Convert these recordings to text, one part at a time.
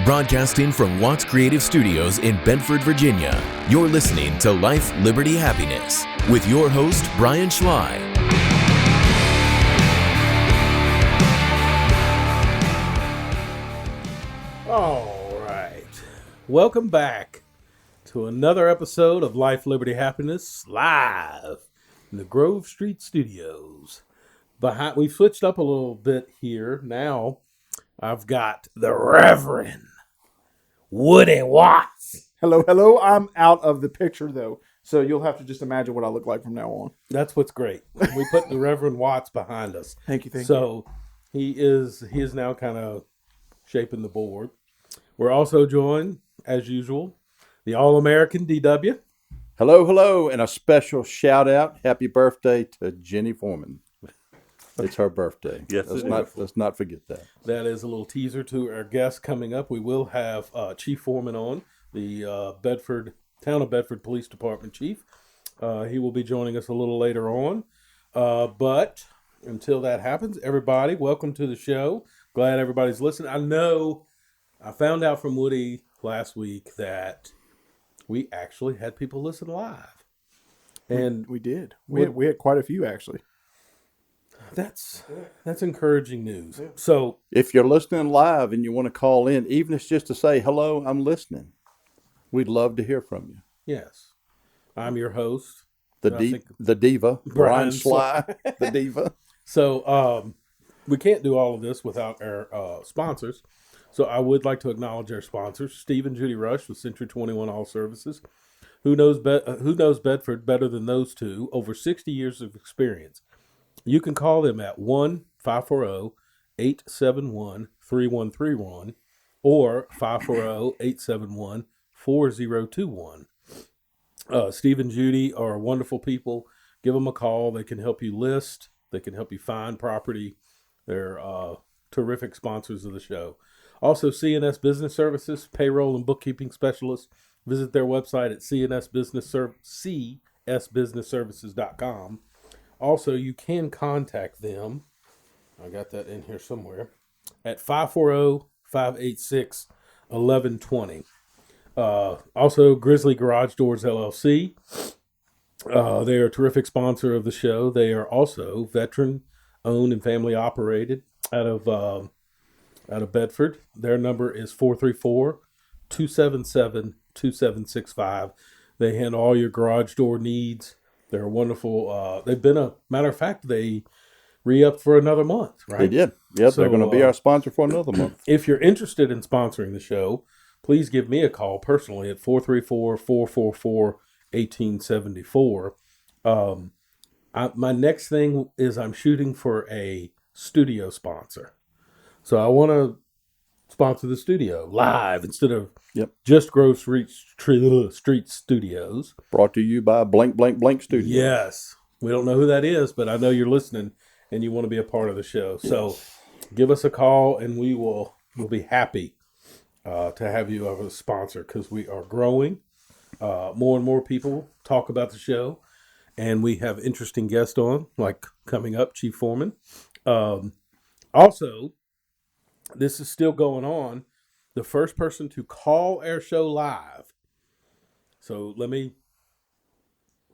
Broadcasting from Watts Creative Studios in Bedford, Virginia, you're listening to Life, Liberty, Happiness with your host, Brian Schley. All right. Welcome back to another episode of Life, Liberty, Happiness live in the Grove Street Studios. We switched up a little bit here. Now I've got the Reverend Woody Watts. Hello. I'm out of the picture, though, so you'll have to just imagine what I look like from now on. That's what's great. We put the Reverend Watts behind us. Thank you. So he is now kind of shaping the board. We're also joined, as usual, the All-American DW. Hello, and a special shout out. Happy birthday to Jenny Foreman. It's her birthday. Yes, let's not forget that. That is a little teaser to our guest coming up. We will have Chief Foreman on, the Town of Bedford Police Department Chief. He will be joining us a little later on. But until that happens, everybody, welcome to the show. Glad everybody's listening. I know I found out from Woody last week that we actually had people listen live. And we did. We had quite a few, actually. That's encouraging news. Yeah. So if you're listening live and you want to call in, even if it's just to say, hello, I'm listening, we'd love to hear from you. Yes. I'm your host. The diva, Brian Schley, the diva. So we can't do all of this without our sponsors. So I would like to acknowledge our sponsors, Steve and Judy Rush with Century 21 All Services. Who knows Bedford better than those two? Over 60 years of experience. You can call them at 1-540-871-3131 or 540-871-4021. Steve and Judy are wonderful people. Give them a call. They can help you list. They can help you find property. They're terrific sponsors of the show. Also, CNS Business Services, payroll and bookkeeping specialists. Visit their website at csbusinessservices.com. Also, you can contact them. I got that in here somewhere. At 540-586-1120. Also, Grizzly Garage Doors, LLC. They are a terrific sponsor of the show. They are also veteran-owned and family-operated out of Bedford. Their number is 434-277-2765. They handle all your garage door needs. They're wonderful. They've been matter of fact, they re-upped for another month, right? They did. Yep, so, they're going to be our sponsor for another month. If you're interested in sponsoring the show, please give me a call personally at 434-444-1874. My next thing is I'm shooting for a studio sponsor. So I want to sponsor the studio live instead of just Grove Street Studios. Brought to you by Blank Studios. Yes. We don't know who that is, but I know you're listening and you want to be a part of the show. Yes. So give us a call and we'll be happy to have you as a sponsor because we are growing. More and more people talk about the show and we have interesting guests on, like coming up, Chief Foreman. Also, this is still going on. The first person to call our show live. So let me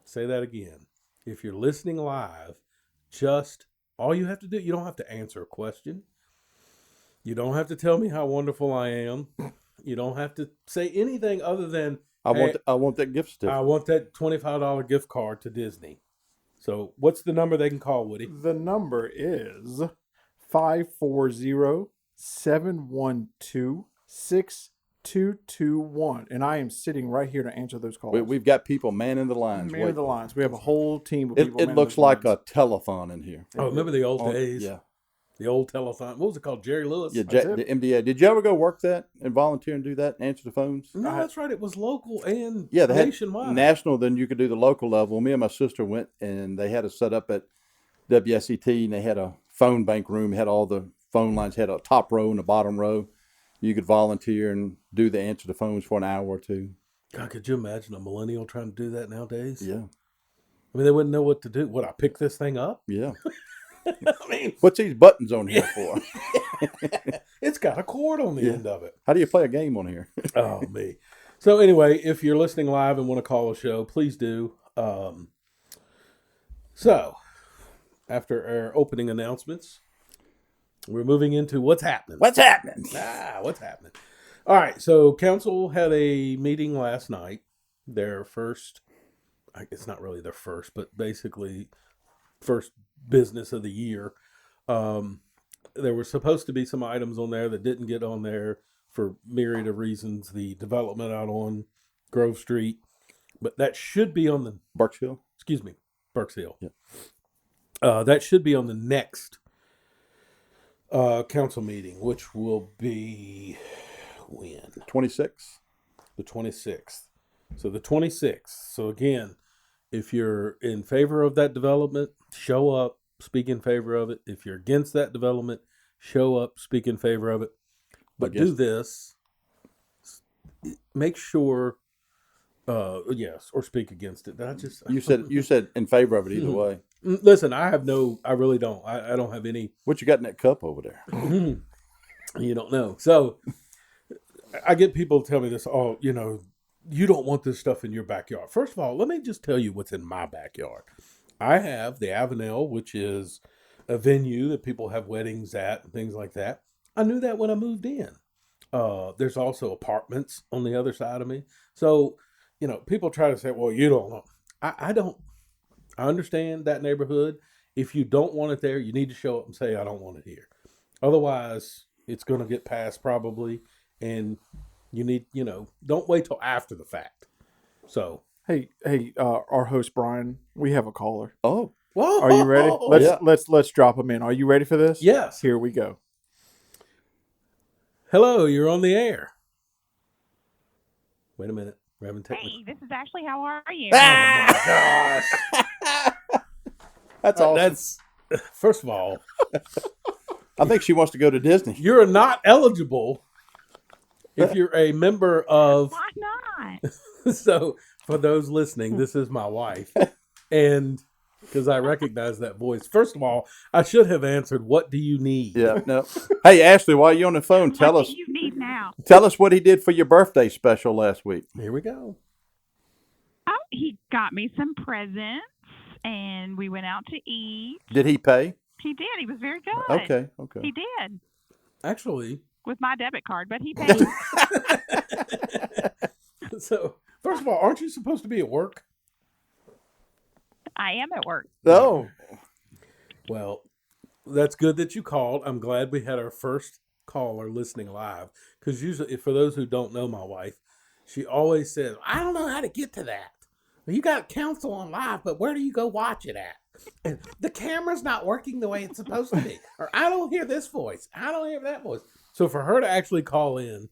say that again. If you're listening live, just all you have to do, you don't have to answer a question. You don't have to tell me how wonderful I am. You don't have to say anything other than I want that gift certificate. I want that $25 gift card to Disney. So what's the number they can call, Woody? The number is 540-712-6221. And I am sitting right here to answer those calls. We've got people manning the lines. Manning the lines. We have a whole team of people. It looks like a telethon in here. Oh, remember the old days? Yeah. The old telethon. What was it called? Jerry Lewis? Yeah, the MDA. Did you ever go work that and volunteer and do that and answer the phones? No, that's right. It was local and they nationwide. Had national, then you could do the local level. Me and my sister went and they had us set up at WSET and they had a phone bank room, had all the phone lines, had a top row and a bottom row. You could volunteer and do the answer the phones for an hour or two. God, could you imagine a millennial trying to do that nowadays? Yeah. I mean, they wouldn't know what to do. Would I pick this thing up? Yeah. I mean, what's these buttons on here for? It's got a cord on the end of it. How do you play a game on here? Oh, me. So anyway, if you're listening live and want to call a show, please do. So after our opening announcements, we're moving into what's happening. What's happening? What's happening? All right. So council had a meeting last night. Their first, it's not really their first, but basically first business of the year. There were supposed to be some items on there that didn't get on there for myriad of reasons. The development out on Grove Street, but that should be on the Berkshire? Excuse me, Berks Hill. Yeah. That should be on the next council meeting, which will be when? 26? The 26th. So the 26th. So again, if you're in favor of that development, show up, speak in favor of it. If you're against that development, show up, speak in favor of it. But do this. Make sure, yes, or speak against it. You said in favor of it either way. Listen, I really don't. I don't have any. What you got in that cup over there? You don't know. So I get people tell me this, you don't want this stuff in your backyard. First of all, let me just tell you what's in my backyard. I have the Avenel, which is a venue that people have weddings at and things like that. I knew that when I moved in. There's also apartments on the other side of me. So, people try to say, well, you don't know. I don't. I understand that neighborhood. If you don't want it there, you need to show up and say, I don't want it here. Otherwise, it's going to get passed probably. And you need, don't wait till after the fact. So. Hey, our host Brian, we have a caller. Oh, whoa! Are you ready? Let's drop him in. Are you ready for this? Yes. Here we go. Hello, you're on the air. Wait a minute, Reverend Technical. Hey, this is Ashley. How are you? Oh my gosh! That's awesome. That's first of all, I think she wants to go to Disney. You're not eligible if you're a member of. Why not? So. For those listening, this is my wife, and because I recognize that voice. First of all, I should have answered, "What do you need?" Yeah, no. Hey, Ashley, while you're on the phone, tell us. What do you need now? Tell us what he did for your birthday special last week. Here we go. Oh, he got me some presents, and we went out to eat. Did he pay? He did. He was very good. Okay. He did. Actually, with my debit card, but he paid. So. First of all, aren't you supposed to be at work? I am at work. Oh. Well, that's good that you called. I'm glad we had our first caller listening live. Because usually, for those who don't know my wife, she always says, I don't know how to get to that. You got counsel on live, but where do you go watch it at? And the camera's not working the way it's supposed to be. Or I don't hear this voice. I don't hear that voice. So for her to actually call in,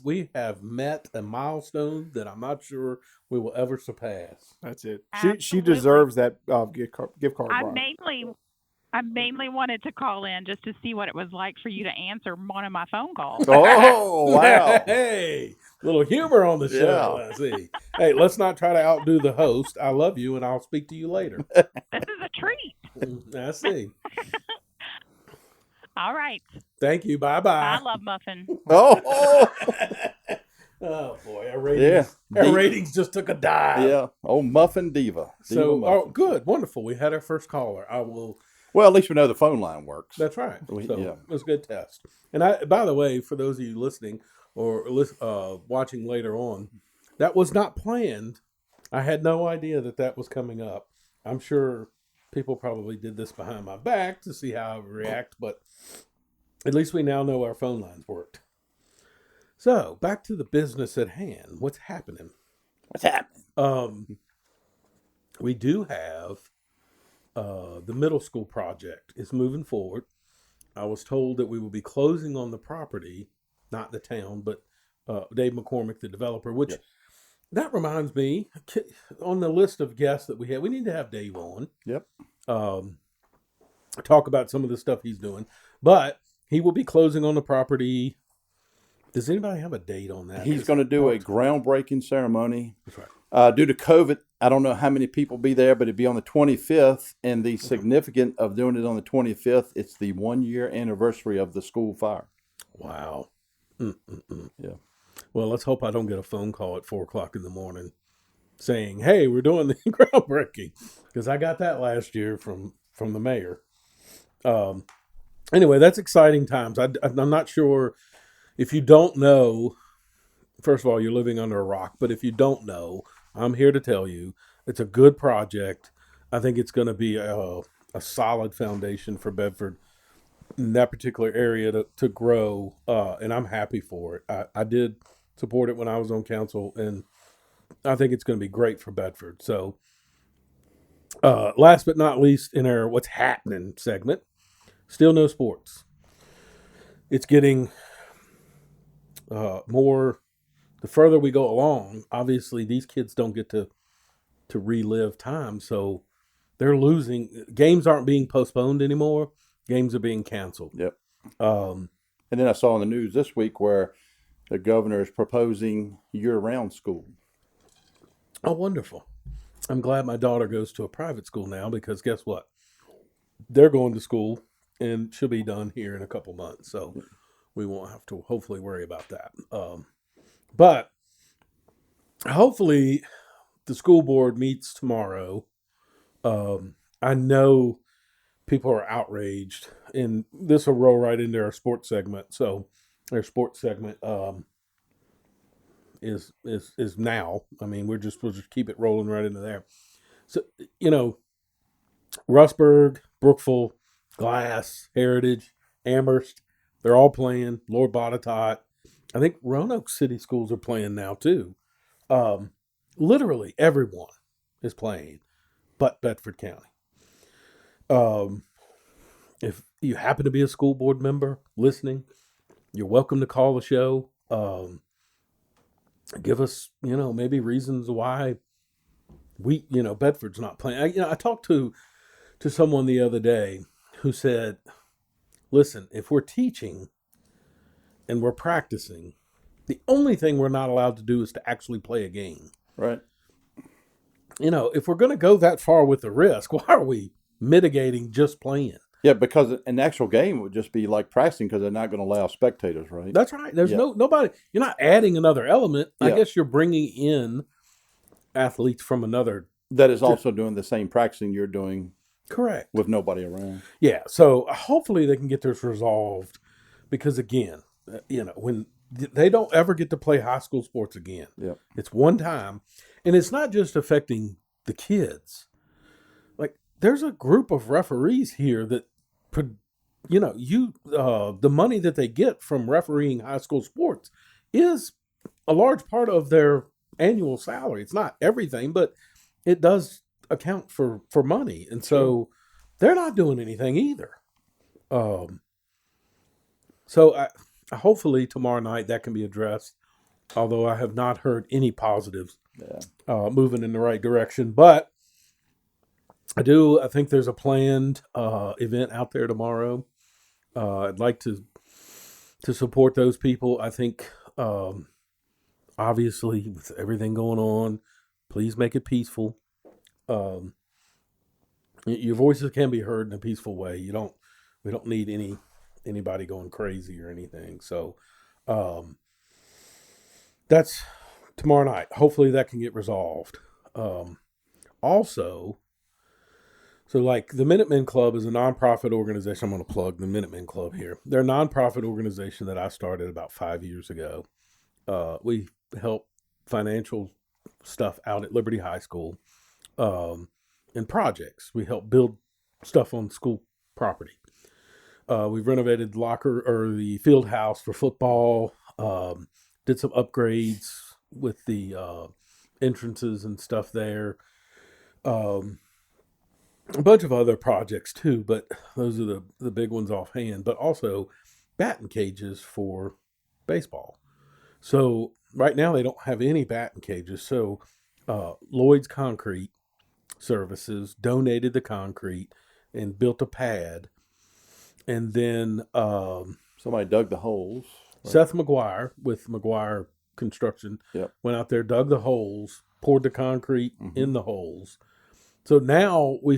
we have met a milestone that I'm not sure we will ever surpass. That's it. Absolutely. She deserves that gift card. I mainly wanted to call in just to see what it was like for you to answer one of my phone calls. Oh, wow. Hey, little humor on the show. Yeah. Let's see. Hey, let's not try to outdo the host. I love you, and I'll speak to you later. This is a treat. I see. All right. Thank you. Bye-bye. I love Muffin. Oh, boy. Our ratings just took a dive. Yeah. Oh, Muffin Diva. So, good. Wonderful. We had our first caller. Well, at least we know the phone line works. That's right. It was a good test. And by the way, for those of you listening or watching later on, that was not planned. I had no idea that was coming up. I'm sure people probably did this behind my back to see how I would react, but at least we now know our phone lines worked. So, back to the business at hand. What's happening? We do have the middle school project is moving forward. I was told that we will be closing on the property, not the town, but Dave McCormick, the developer, which that reminds me, on the list of guests that we need to have Dave on. Yep. Talk about some of the stuff he's doing. But he will be closing on the property. Does anybody have a date on that? He's going to do a groundbreaking ceremony. That's right. Due to COVID, I don't know how many people be there, but it'd be on the 25th. And the significance of doing it on the 25th, it's the 1-year anniversary of the school fire. Wow. Yeah. Well, let's hope I don't get a phone call at 4:00 in the morning saying, "Hey, we're doing the groundbreaking," because I got that last year from the mayor. Anyway, that's exciting times. I'm not sure if you don't know. First of all, you're living under a rock, but if you don't know, I'm here to tell you it's a good project. I think it's going to be a solid foundation for Bedford in that particular area to grow, and I'm happy for it. I did support it when I was on council, and I think it's going to be great for Bedford. So, last but not least, in our What's Happening segment, still no sports. It's getting more. The further we go along, obviously these kids don't get to relive time, so they're losing. Games aren't being postponed anymore. Games are being canceled. Yep. Um, And then I saw in the news this week where the governor is proposing year-round school. oh, wonderful! I'm glad my daughter goes to a private school now because guess what? They're going to school and she'll be done here in a couple months, so we won't have to hopefully worry about that. But hopefully the school board meets tomorrow. I know people are outraged, and this will roll right into our sports segment. So, our sports segment is now. I mean, we'll just keep it rolling right into there. So, Rustburg, Brookville, Glass, Heritage, Amherst, they're all playing. Lord Botetourt. I think Roanoke City schools are playing now too. Literally everyone is playing, but Bedford County. If you happen to be a school board member listening, you're welcome to call the show. Give us, maybe reasons why Bedford's not playing. I talked to someone the other day who said, listen, if we're teaching and we're practicing, the only thing we're not allowed to do is to actually play a game. Right. If we're going to go that far with the risk, why are we mitigating just playing? Yeah, because an actual game would just be like practicing because they're not going to allow spectators, right? That's right. There's nobody. You're not adding another element. I Yeah. guess you're bringing in athletes from another. That is also doing the same practicing you're doing Correct. with nobody around. Yeah. So hopefully they can get this resolved because, again, when they don't ever get to play high school sports again, Yep. it's one time. And it's not just affecting the kids. Like, there's a group of referees here that, the money that they get from refereeing high school sports is a large part of their annual salary. It's not everything, but it does account for money. And so they're not doing anything either. So hopefully tomorrow night that can be addressed, although I have not heard any positives moving in the right direction. But I think there's a planned event out there tomorrow. I'd like to support those people. I think, obviously, with everything going on, please make it peaceful. Your voices can be heard in a peaceful way. We don't need anybody going crazy or anything. So, that's tomorrow night. Hopefully that can get resolved. Also, so like the Minutemen Club is a nonprofit organization. I'm going to plug the Minutemen Club here. They're a nonprofit organization that I started about 5 years ago. We help financial stuff out at Liberty High School and projects. We help build stuff on school property. We've renovated the field house for football. Did some upgrades with the entrances and stuff there. A bunch of other projects too, but those are the big ones offhand. But also batting cages for baseball. So right now they don't have any batting cages. So Lloyd's Concrete Services donated the concrete and built a pad. And then Somebody dug the holes. Right? Seth McGuire with McGuire Construction went out there, dug the holes, poured the concrete in the holes. So now we're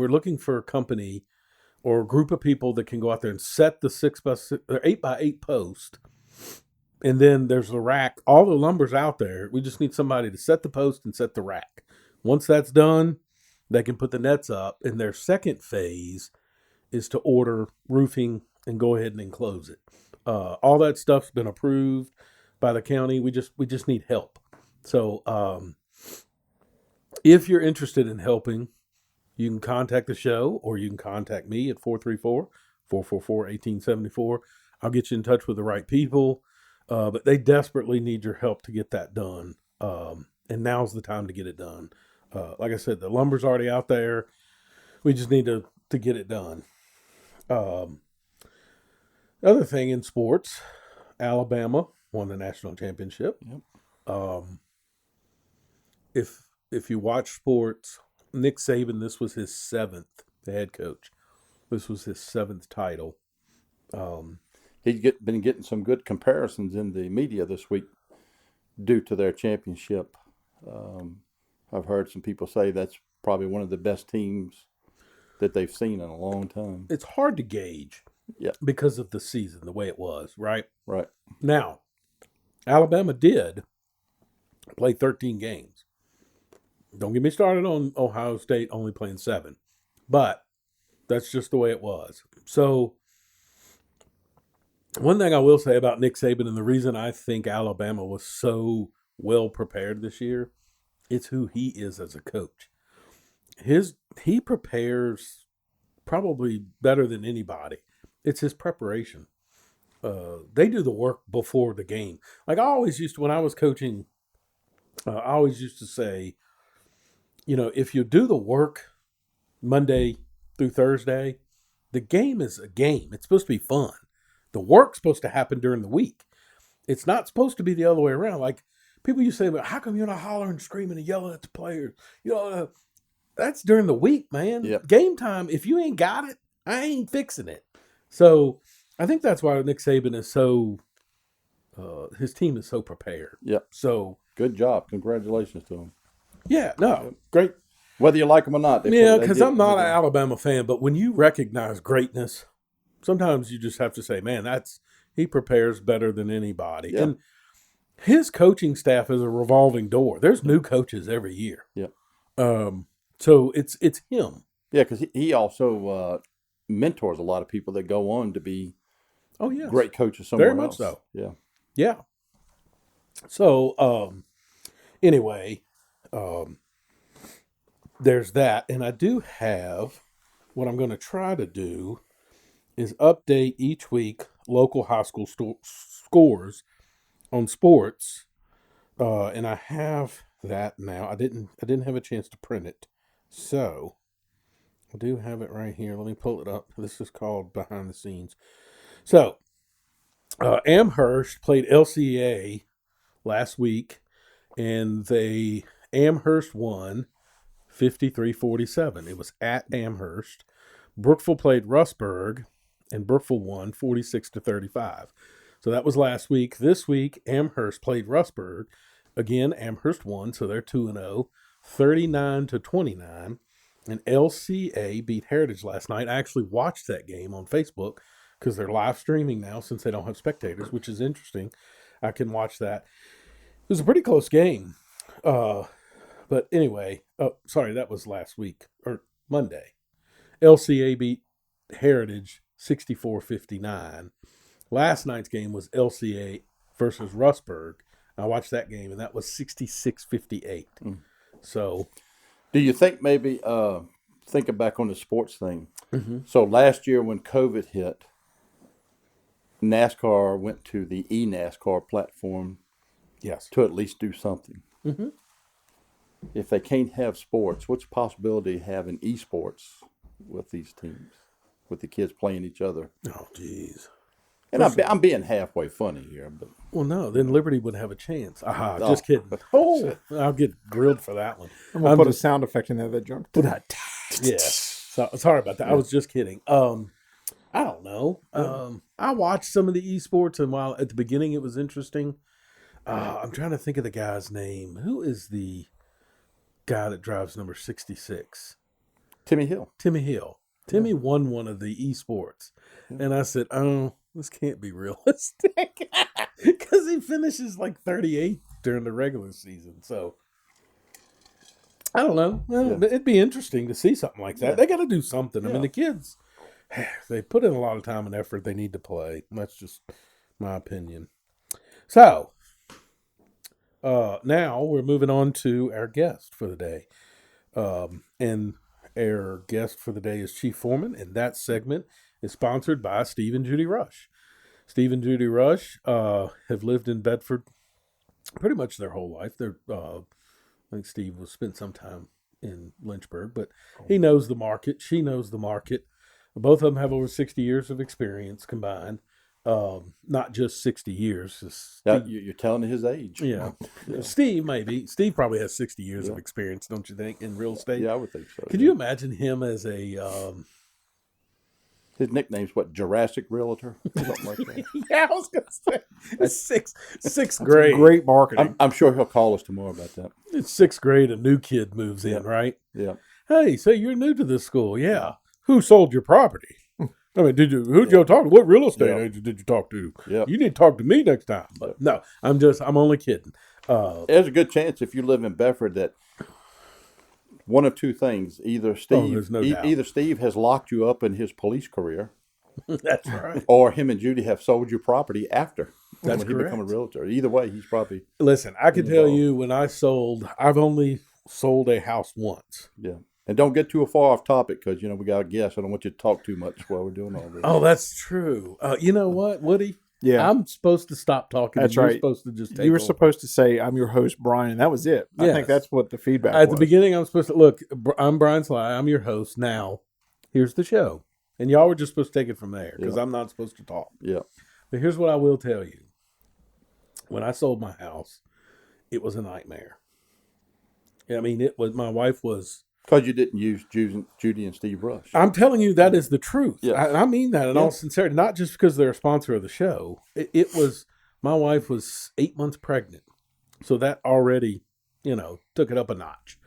looking for a company or a group of people that can go out there and set the 6x6 or 8x8 post. And then there's the rack. All the lumber's out there. We just need somebody to set the post and set the rack. Once that's done, they can put the nets up. And their second phase is to order roofing and go ahead and enclose it. All that stuff's been approved by the county. We just need help. So if you're interested in helping, you can contact the show or you can contact me at 434-444-1874. I'll get you in touch with the right people. But they desperately need your help to get that done. And now's the time to get it done. Like I said, the lumber's already out there. We just need to get it done. Other thing in sports, Alabama won the national championship. Yep. If you watch sports, Nick Saban, this was his 7th, the head coach. This was his 7th title. He's been getting some good comparisons in the media this week due to their championship. I've heard some people say that's probably one of the best teams that they've seen in a long time. It's hard to gauge because of the season, the way it was, right? Right. Now, Alabama did play 13 games. Don't get me started on Ohio State only playing 7. But that's just the way it was. So, one thing I will say about Nick Saban and the reason I think Alabama was so well prepared this year, it's who he is as a coach. He prepares probably better than anybody. It's his preparation. They do the work before the game. Like I always used to, when I was coaching, I always used to say, if you do the work Monday through Thursday, the game is a game. It's supposed to be fun. The work's supposed to happen during the week. It's not supposed to be the other way around. Like people used to say, "But how come you're not hollering, screaming, and yelling at the players?" That's during the week, man. Yep. Game time. If you ain't got it, I ain't fixing it. So I think that's why Nick Saban is so. His team is so prepared. Yep. So good job. Congratulations to him. Yeah. No. Great. Whether you like them or not. Because I'm not an Alabama fan, but when you recognize greatness, sometimes you just have to say, man, he prepares better than anybody. Yeah. And his coaching staff is a revolving door. There's new coaches every year. Yeah. So it's him. Yeah, because he also mentors a lot of people that go on to be great coaches somewhere Very else. much so. Yeah. Yeah. So anyway, there's that. And I do have what I'm going to try to do is update each week local high school scores on sports, and I have that now. I didn't have a chance to print it, so I do have it right here. Let me pull it up. This is called Behind the Scenes. So Amherst played LCA last week, and Amherst won 53-47. It was at Amherst. Brookville played Rustburg, and Brookville won 46-35. So that was last week. This week, Amherst played Rustburg. Again, Amherst won, so they're 2-0, 39-29. And LCA beat Heritage last night. I actually watched that game on Facebook because they're live streaming now since they don't have spectators, which is interesting. I can watch that. It was a pretty close game. But anyway, that was last week, or Monday. LCA beat Heritage 64-59. Last night's game was LCA versus Rustburg. I watched that game, and that was 66-58. So, do you think maybe thinking back on the sports thing? Mm-hmm. So last year when COVID hit, NASCAR went to the eNASCAR platform, to at least do something. Mm-hmm. If they can't have sports, what's the possibility of having esports with these teams, with the kids playing each other? Oh, geez. And I'm being halfway funny here, but well, no, then Liberty would have a chance. Just kidding. Oh, I'll get grilled for that one. I'm gonna put a sound effect in there that jump. Yeah. So, sorry about that. Yeah. I was just kidding. I don't know. I watched some of the esports, and while at the beginning it was interesting, I'm trying to think of the guy's name. Who is the guy that drives number 66? Timmy Hill. Timmy Hill. Timmy won one of the esports. And I said, oh, this can't be realistic. Because he finishes like 38 during the regular season. So, I don't know. Well, it'd be interesting to see something like that. They got to do something. I mean, the kids, they put in a lot of time and effort. They need to play. That's just my opinion. So, now we're moving on to our guest for the day. And our guest for the day is Chief Foreman, and that segment is sponsored by Steve and Judy Rush. Steve and Judy Rush have lived in Bedford pretty much their whole life. I think Steve was spent some time in Lynchburg, but he knows the market. She knows the market. Both of them have over 60 years of experience combined. Not just 60 years. You're telling his age. Yeah. Steve, maybe. Steve probably has 60 years of experience, don't you think, in real estate? Yeah, I would think so. Could you imagine him as a... His nickname's what? Jurassic Realtor? Something like that. Yeah, I was going to say. Sixth grade. Great marketing. I'm sure he'll call us tomorrow about that. It's sixth grade. A new kid moves in, right? Yeah. Hey, so you're new to this school. Yeah. Who sold your property? I mean, who'd you talk to? What real estate agent did you talk to? Yeah. You need to talk to me next time. But no, I'm only kidding. There's a good chance if you live in Bedford that one of two things: either Steve has locked you up in his police career, that's right, or him and Judy have sold you property after that's when he become a realtor. Either way, he's probably listen. I can tell you when I've only sold a house once. Yeah. And don't get too far off topic because, we got a guest. I don't want you to talk too much while we're doing all this. Oh, that's true. You know what, Woody? Yeah. I'm supposed to stop talking. That's You're right. supposed to just take You were over. supposed to say, I'm your host, Brian, and that was it. I think that's what the feedback was. At the beginning, I'm supposed to, look, I'm Brian Sly. I'm your host. Now, here's the show. And y'all were just supposed to take it from there because I'm not supposed to talk. Yeah. But here's what I will tell you. When I sold my house, it was a nightmare. I mean, my wife was... Because you didn't use Judy and Steve Rush. I'm telling you, that is the truth. Yeah. I mean that in all sincerity. Not just because they're a sponsor of the show. It was, my wife was 8 months pregnant. So that already, took it up a notch.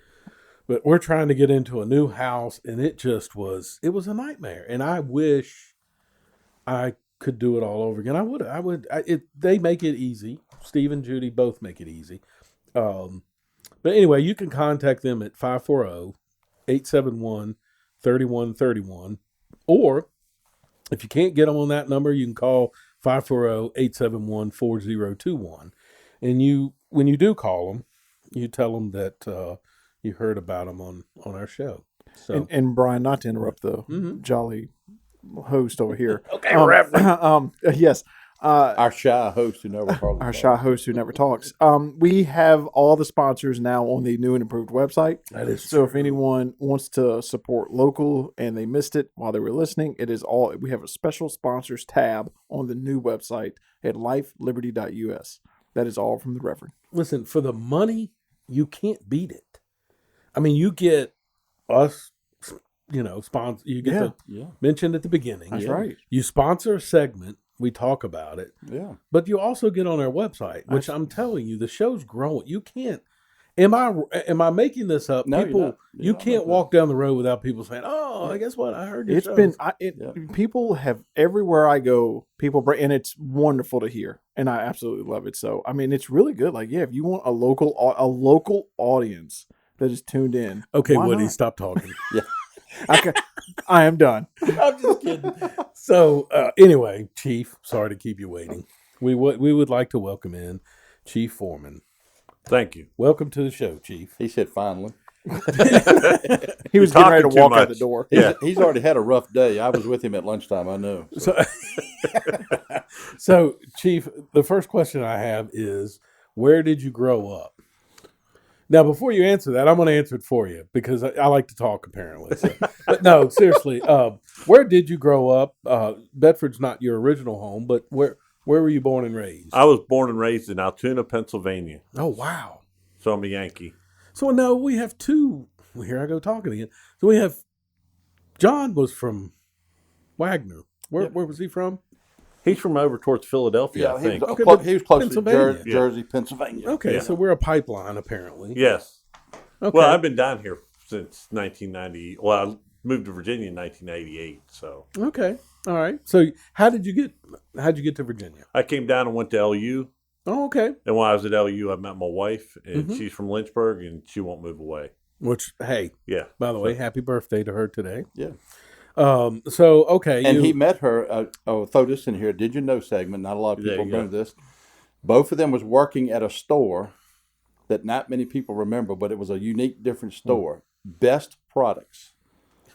But we're trying to get into a new house, and it was a nightmare. And I wish I could do it all over again. I would. They make it easy. Steve and Judy both make it easy. But anyway, you can contact them at 540-871-3131. Or if you can't get them on that number, you can call 540-871-4021. And when you do call them, you tell them that you heard about them on our show. So and Brian, not to interrupt the jolly host over here. Okay, Reverend. Yes. Our shy host who never hardly Our talks. shy host who never talks. We have all the sponsors now on the new and improved website. That is so. If anyone wants to support local and they missed it while they were listening, it is all. We have a special sponsors tab on the new website at lifeliberty.us. That is all from the Reverend. Listen, for the money, you can't beat it. I mean, you get us, sponsor. You get mentioned at the beginning. That's right. You sponsor a segment. We talk about it. Yeah. But you also get on our website, which I'm telling you, the show's growing. You can't. Am I making this up? No, People, you can't walk down the road without people saying, "Oh, guess what? I heard your It's show." been people have everywhere I go. People bring, and it's wonderful to hear, and I absolutely love it. So I mean, it's really good. Like, if you want a local audience that is tuned in. Okay, Woody, not? stop talking. Yeah. Okay, I am done. I'm just kidding. So anyway, Chief, sorry to keep you waiting. We would like to welcome in Chief Foreman. Thank you. Welcome to the show, Chief. He said finally. He was getting ready to walk out the much. door. Yeah. He's already had a rough day. I was with him at lunchtime, I know. So, Chief, the first question I have is, where did you grow up? Now, before you answer that, I'm going to answer it for you because I like to talk, apparently. So. But no, seriously, where did you grow up? Bedford's not your original home, but where were you born and raised? I was born and raised in Altoona, Pennsylvania. Oh, wow. So I'm a Yankee. So now we have two. Well, here I go talking again. So we have, John was from Wagner. Where was he from? He's from over towards Philadelphia, I he think. was, Okay, he was close to Pennsylvania. Jersey, Pennsylvania. Okay, Yeah. so we're a pipeline, apparently. Yes. Okay. Well, I've been down here since 1990. Well, moved to Virginia in 1988. So Okay. All right. So how'd you get to Virginia? I came down and went to LU. Oh, okay. And while I was at LU, I met my wife, and Mhm. she's from Lynchburg, and she won't move away. Which, hey, Yeah. by the way, happy birthday to her today. Yeah. So, okay. And he met her, I'll throw this in here, Did You Know segment. Not a lot of There people you go. remember this. Both of them was working at a store that not many people remember, but it was a unique, different store. Best Products.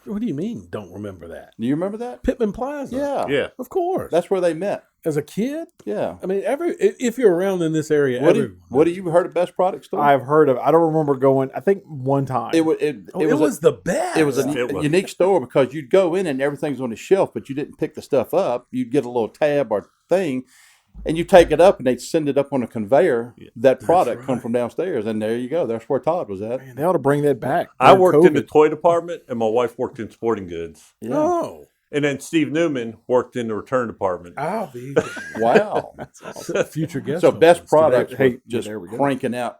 What do you mean, don't remember that? Do you remember that? Pittman Plaza. Yeah. Yeah. Of course. That's where they met. As a kid? Yeah. I mean, if you're around in this area, What you heard of Best Product store? I've heard of. I don't remember going. I think one time. It was the best. It was a It was. unique store because you'd go in and everything's on the shelf, but you didn't pick the stuff up. You'd get a little tab or thing, and you take it up, and they'd send it up on a conveyor. That product come from downstairs, and there you go. That's where Todd was at. Man, they ought to bring that back. I during worked in the COVID. toy department, and my wife worked in sporting goods. Yeah. Oh, And then Steve Newman worked in the return department. I'll be Wow. future guest. So on Best this. Product Hey, was just there we go. cranking out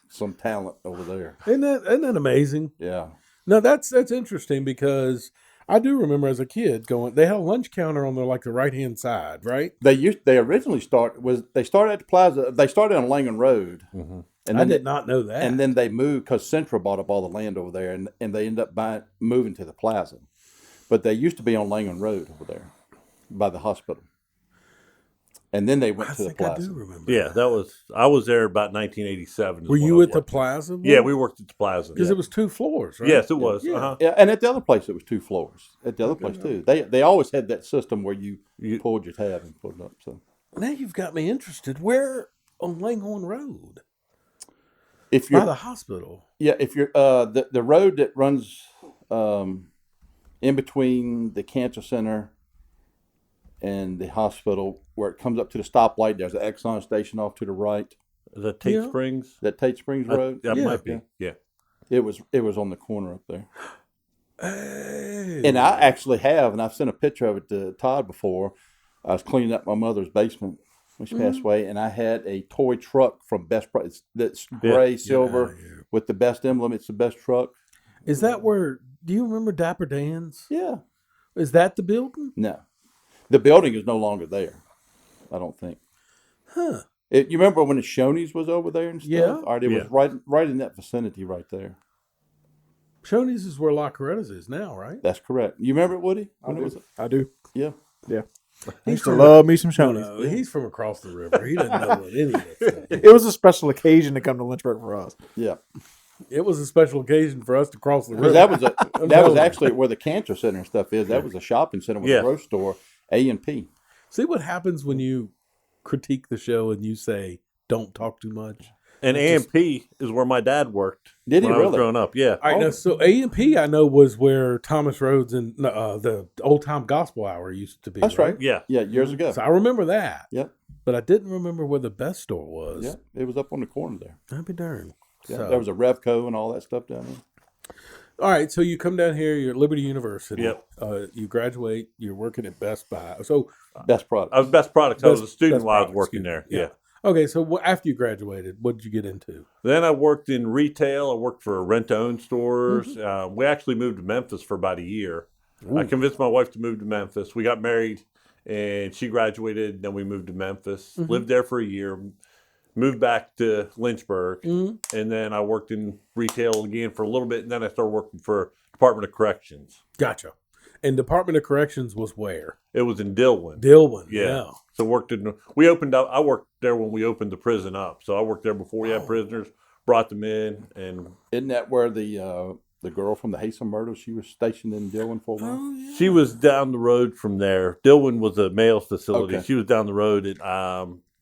some talent over there. Isn't that amazing? Yeah. No, that's interesting because I do remember as a kid going. They had a lunch counter on the right hand side, right? They originally started at the plaza. They started on Langham Road, and I then did not know that. and then they moved because Centra bought up all the land over there, and they ended up moving to the plaza. But they used to be on Langham Road over there, by the hospital, and then they went I to the think I plaza. do remember. Yeah, I was there about 1987. is Were when you I was at the working. plaza? Yeah, we worked at the plaza. because Yeah. it was 2 floors, right? Yes, it was. Yeah. Uh-huh. Yeah, and at the other place it was 2 floors. At the other place too, they always had that system where you pulled your tab and pulled it up. So Now you've got me interested. Where on Langhorne Road? if By you're the hospital. if you're the road that runs in between the cancer center and the hospital, where it comes up to the stoplight, there's an Exxon station off to the right. Is that Tate Yeah. Springs? That Tate Springs Road. That Yeah. might be. Yeah. It was on the corner up there. Hey. And I actually have, and I've sent a picture of it to Todd before. I was cleaning up my mother's basement when she passed away, and I had a toy truck from Best Price that's gray, silver, with the best emblem. It's the best truck. Is that where? Do you remember Dapper Dan's? Yeah. Is that the building? No. The building is no longer there, I don't think. Huh. You remember when the Shoney's was over there and stuff? Yeah. All right, it was right in that vicinity right there. Shoney's is where La Coretta's is now, right? That's correct. You remember it, Woody? When it was, I do. yeah. Yeah. I used from to love me some Shoney's. No, he's from across the river. He doesn't know what any of that stuff is. It was a special occasion to come to Lynchburg for us. Yeah. It was a special occasion for us to cross the river. Because that telling was you. actually where the cancer center and stuff is. That was a shopping center with a grocery store, A&P. See what happens when you critique the show and you say, don't talk too much. And A&P is where my dad worked. Did he when I was really? growing up, yeah. All right, now, so A&P I know was where Thomas Rhodes and the Old Time Gospel Hour used to be. That's right. Yeah. Yeah, years ago. So I remember that. Yep. But I didn't remember where the best store was. Yeah, it was up on the corner there. I'd be darned. Yeah, So- there was a Revco and all that stuff down there. All right, so you come down here, you're at Liberty University. Yep. You graduate, you're working at Best Buy. So, Best product. I was Best Products. I was a student Best while I was Products, working excuse there. me. Yeah. Okay, so after you graduated, what did you get into? Then I worked in retail. I worked for rent-to-own stores. Mm-hmm. We actually moved to Memphis for about a year. I convinced my wife to move to Memphis. We got married, and she graduated. Then we moved to Memphis. Mm-hmm. Lived there for a year. Moved back to Lynchburg, Mm-hmm. and then I worked in retail again for a little bit. And then I started working for Department of Corrections. Gotcha. And Department of Corrections was where? It was in Dillwyn. Dillwyn. Yeah. Yeah. So we opened up. I worked there when we opened the prison up. So I worked there before we Oh. had prisoners. Brought them in, and Isn't that where the girl from the Haysom murder, she was stationed in Dillon for a while? Oh, yeah. she was down the road from there. Dillwyn was a male's facility. Okay. She was down the road at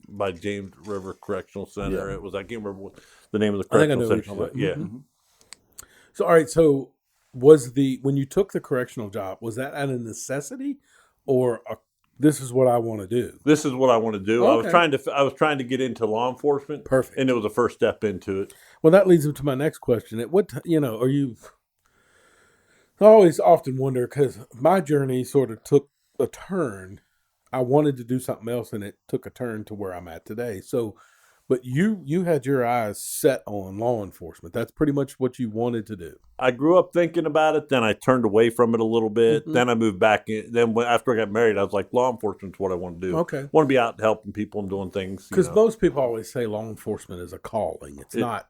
by James River Correctional Center. Yeah. It was, I can't remember what the name of the I think I correctional know what center. you're was. talking Yeah. about. So, all right, so when you took the correctional job, was that out of necessity or this is what I want to do? This is what I want to do. Okay. I was trying to get into law enforcement. Perfect. And it was the first step into it. Well, that leads me to my next question. At what, are you, I always often wonder because my journey sort of took a turn. I wanted to do something else and it took a turn to where I'm at today. So But you had your eyes set on law enforcement. That's pretty much what you wanted to do. I grew up thinking about it, then I turned away from it a little bit. Then I moved back in. Then after I got married, I was like, law enforcement's what I want to do. Okay. I want to be out helping people and doing things. Because most people always say law enforcement is a calling. It's not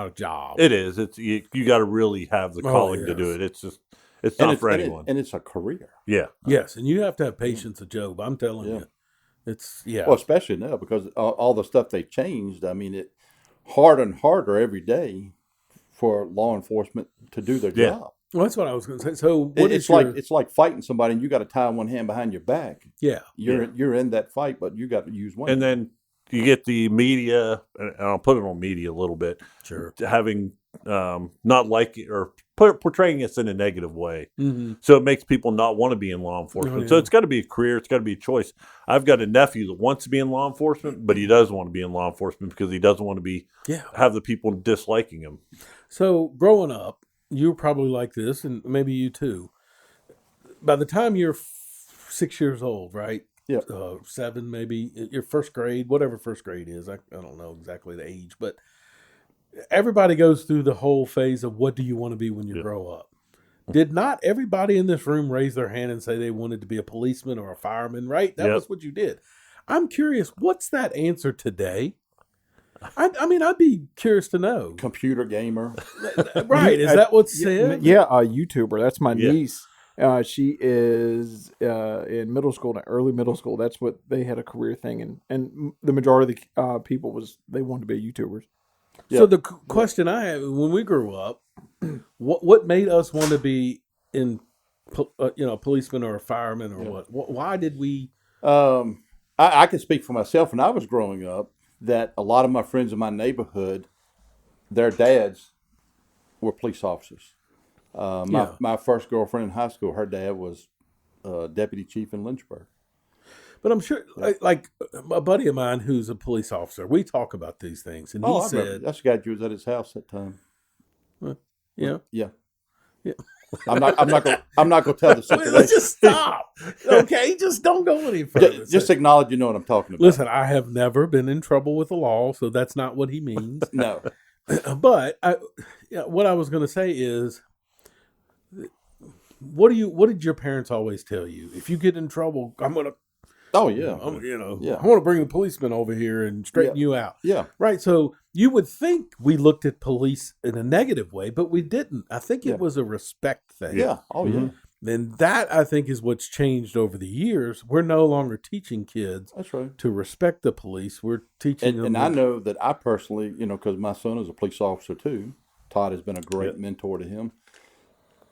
a job. It is. It's you got to really have the calling to do it. It's not for anyone. And it's a career. Yeah. Yes, and you have to have patience of Job. I'm telling you. It's Well, especially now because all the stuff they've changed. I mean, it harder and harder every day for law enforcement to do their job. Well, that's what I was going to say. So It's like fighting somebody and you got to tie one hand behind your back. Yeah. You're in that fight, but you got to use one. And then you get the media, and I'll put it on media a little bit. Sure. Having not liking or portraying us in a negative way. Mm-hmm. So it makes people not want to be in law enforcement. Oh, yeah. So it's got to be a career. It's got to be a choice. I've got a nephew that wants to be in law enforcement, but he does want to be in law enforcement because he doesn't want to have the people disliking him. So growing up, you were probably like this, and maybe you too. By the time you're 6 years old, right? Yeah. 7 maybe, your first grade, whatever first grade is. I don't know exactly the age, but everybody goes through the whole phase of what do you want to be when you grow up. Did not everybody in this room raise their hand and say they wanted to be a policeman or a fireman, right? That was what you did. I'm curious, what's that answer today? I mean, I'd be curious to know. Computer gamer. Right. Is that what's said? Yeah, a YouTuber. That's my niece. She is in middle school, early middle school. That's what they had a career thing. And the majority of the people they wanted to be YouTubers. So the question I have, when we grew up, what made us want to be in, a policeman or a fireman or what? Why did we? I can speak for myself. When I was growing up, that a lot of my friends in my neighborhood, their dads were police officers. My first girlfriend in high school, her dad was deputy chief in Lynchburg. But I'm sure, like a buddy of mine who's a police officer, we talk about these things, and he said, "That's the guy who was at his house that time." Yeah. I'm not gonna tell the situation. Let's just stop. Okay, just don't go any further. Just acknowledge you know what I'm talking about. Listen, I have never been in trouble with the law, so that's not what he means. No. But what I was going to say is, what did your parents always tell you? If you get in trouble, I'm going to. Oh yeah. I want to bring the policeman over here and straighten you out. Yeah. Right. So you would think we looked at police in a negative way, but we didn't. I think it was a respect thing. Yeah. Oh yeah. And that, I think, is what's changed over the years. We're no longer teaching kids to respect the police. We're teaching them. And I know that I personally, because my son is a police officer too. Todd has been a great mentor to him.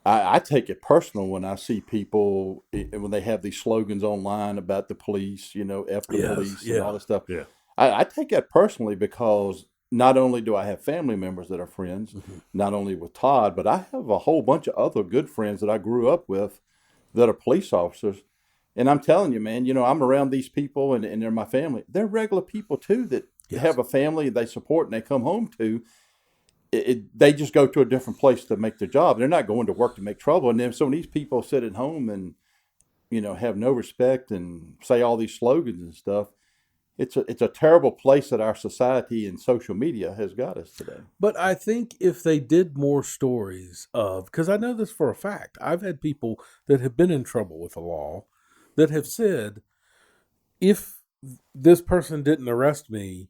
I take it personal when I see people, when they have these slogans online about the police, F the police and all this stuff. Yeah. I take that personally because not only do I have family members that are friends, not only with Todd, but I have a whole bunch of other good friends that I grew up with that are police officers. And I'm telling you, man, I'm around these people and they're my family. They're regular people too that have a family they support and they come home to. They just go to a different place to make their job. They're not going to work to make trouble. And then so when these people sit at home and, have no respect and say all these slogans and stuff, it's a terrible place that our society and social media has got us today. But I think if they did more stories because I know this for a fact, I've had people that have been in trouble with the law that have said, if this person didn't arrest me,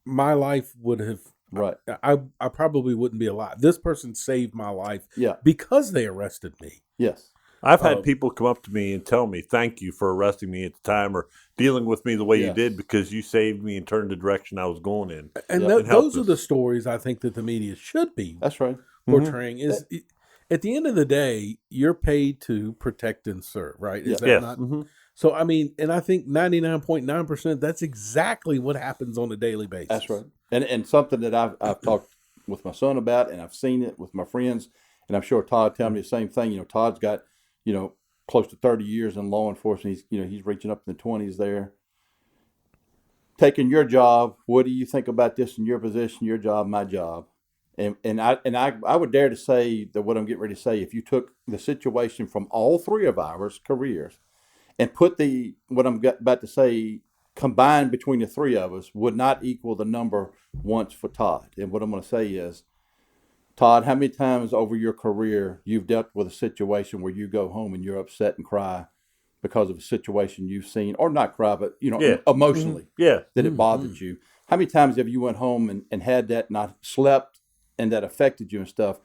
my life would have. Right. I probably wouldn't be alive. This person saved my life because they arrested me. Yes. I've had people come up to me and tell me, thank you for arresting me at the time or dealing with me the way you did because you saved me and turned the direction I was going in. And those are the stories I think that the media should be portraying. Is at the end of the day, you're paid to protect and serve, right? Is that not? So, I mean, and I think 99.9%, that's exactly what happens on a daily basis. That's right. And something that I've talked with my son about, and I've seen it with my friends, and I'm sure Todd tell me the same thing. Todd's got, close to 30 years in law enforcement. He's reaching up in the 20s there. Taking your job, what do you think about this in your position, your job, my job? And I would dare to say that what I'm getting ready to say, if you took the situation from all three of our careers and put what I'm about to say combined between the three of us would not equal the number once for Todd. And what I'm going to say is, Todd, how many times over your career you've dealt with a situation where you go home and you're upset and cry because of a situation you've seen, or not cry, but emotionally, that it bothered you? How many times have you went home and had that not slept and that affected you and stuff?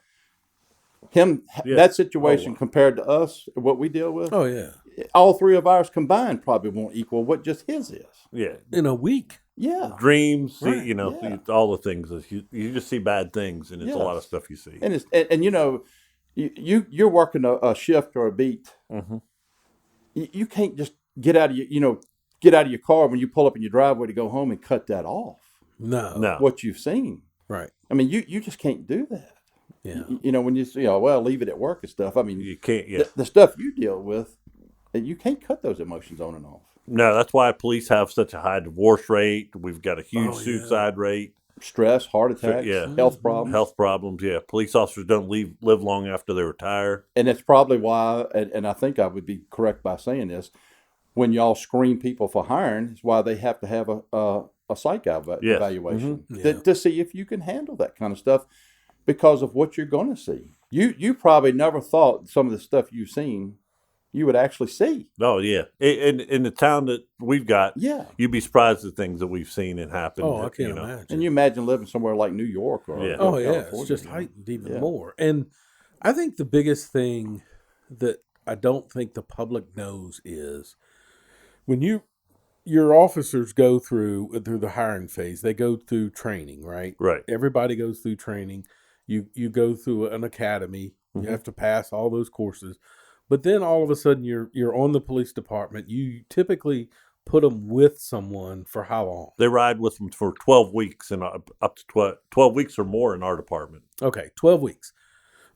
That situation compared to us, what we deal with. Oh yeah. All three of ours combined probably won't equal what just his is. Yeah. In a week. Yeah. Dreams, Right. all the things. You just see bad things, and it's a lot of stuff you see. And it's you're working a shift or a beat. Mm-hmm. You can't just get out of your car when you pull up in your driveway to go home and cut that off. No. What you've seen. Right. I mean, you just can't do that. Yeah. When you say, leave it at work and stuff. I mean, You can't. Yeah. The stuff you deal with, you can't cut those emotions on and off. No, that's why police have such a high divorce rate. We've got a huge suicide rate. Stress, heart attacks, health problems. Health problems, yeah. Police officers don't live long after they retire. And that's probably why, and I think I would be correct by saying this, when y'all screen people for hiring, is why they have to have a psych evaluation to see if you can handle that kind of stuff because of what you're going to see. You probably never thought some of the stuff you've seen you would actually see. Oh, yeah. In the town that we've got, you'd be surprised at things that we've seen and happened. Oh, I can't imagine. And you imagine living somewhere like New York or California. It's just heightened even more. And I think the biggest thing that I don't think the public knows is when your officers go through the hiring phase, they go through training, right? Right. Everybody goes through training. You go through an academy. You have to pass all those courses. But then all of a sudden you're on the police department. You typically put them with someone for how long? They ride with them for 12 weeks and up to 12 weeks or more in our department. Okay, 12 weeks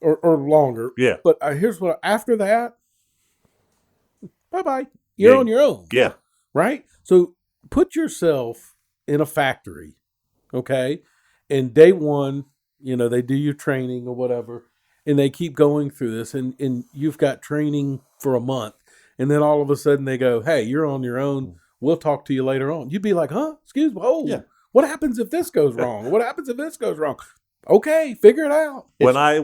or longer. Yeah. But here's what, after that, bye-bye. You're on your own. Yeah. Right? So put yourself in a factory, okay? And day one, they do your training or whatever, and they keep going through this, and you've got training for a month, and then all of a sudden they go, hey, you're on your own. We'll talk to you later on. You'd be like, huh? Excuse me? Oh, what happens if this goes wrong? What happens if this goes wrong? Okay, figure it out. When I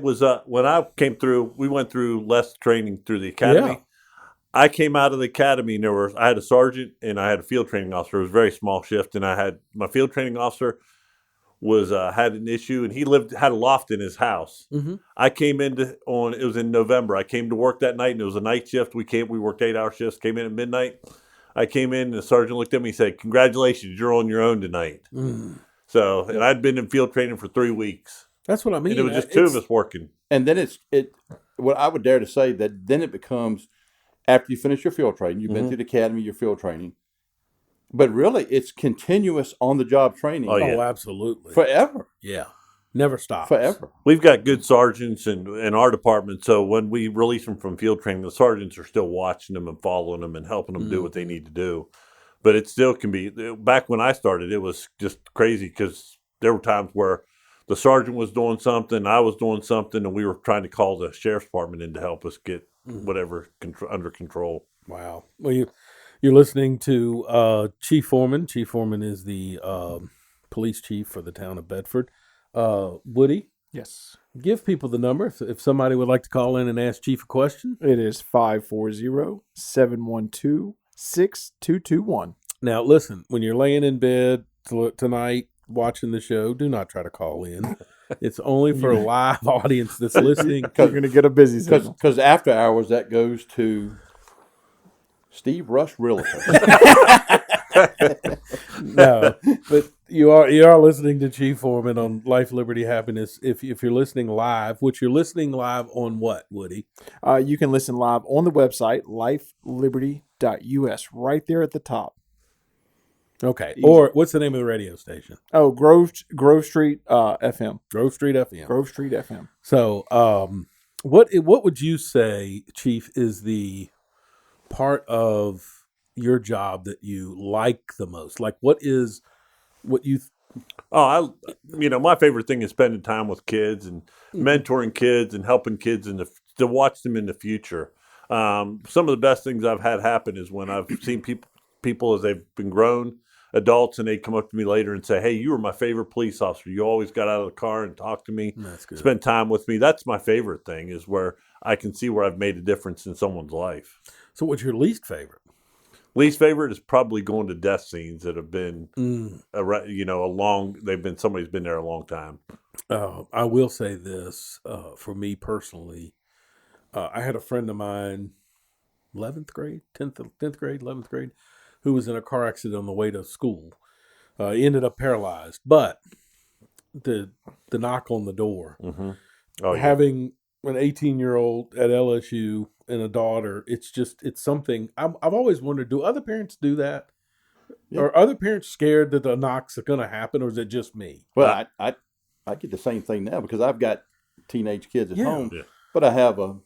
came through, we went through less training through the academy. Yeah. I came out of the academy and I had a sergeant and I had a field training officer. It was a very small shift, and I had my field training officer had an issue, and he had a loft in his house. Mm-hmm. I came it was in November. I came to work that night, and it was a night shift. We worked 8-hour shifts, came in at midnight. I came in, and the sergeant looked at me and said, congratulations, you're on your own tonight. Mm. So, and I'd been in field training for 3 weeks. That's what I mean. And it was just two of us working. And then what I would dare to say that then it becomes, after you finish your field training, you've been through the academy, your field training, but really it's continuous on-the-job training. Oh, absolutely. Forever. Yeah. Never stops. Forever. We've got good sergeants in our department, so when we release them from field training, the sergeants are still watching them and following them and helping them do what they need to do. But it still can be, back when I started, it was just crazy because there were times where the sergeant was doing something, I was doing something, and we were trying to call the sheriff's department in to help us get whatever under control. Wow. Well, you're listening to Chief Foreman. Chief Foreman is the police chief for the town of Bedford. Woody? Yes. Give people the number if somebody would like to call in and ask Chief a question. It is 540-712-6221. Now, listen, when you're laying in bed tonight watching the show, do not try to call in. It's only for a live audience that's listening. You're going to get a busy signal. Because after hours, that goes to Steve Rush Realtor. No, but you are listening to Chief Foreman on Life, Liberty, Happiness. If you're listening live, which you're listening live on what, Woody? You can listen live on the website, lifeliberty.us, right there at the top. Okay. Easy. Or what's the name of the radio station? Oh, Grove Street FM. Grove Street FM. Grove Street FM. So, what would you say, Chief, is the part of your job that you like the most? Like, what you? My favorite thing is spending time with kids and mentoring kids and helping kids to watch them in the future. Some of the best things I've had happen is when I've seen people as they've been grown adults, and they come up to me later and say, "Hey, you were my favorite police officer. You always got out of the car and talked to me, That's good. spend time with me." That's my favorite thing, is where I can see where I've made a difference in someone's life. So what's your least favorite? Least favorite is probably going to death scenes that have been, somebody's been there a long time. I will say this, for me personally, I had a friend of mine, 11th grade, 10th grade, 11th grade, who was in a car accident on the way to school. He ended up paralyzed, but the knock on the door, having an 18-year-old at LSU and a daughter, it's something I've always wondered, do other parents do that? Yeah. Are other parents scared that the knocks are going to happen, or is it just me? Well, I get the same thing now because I've got teenage kids at home, but I have a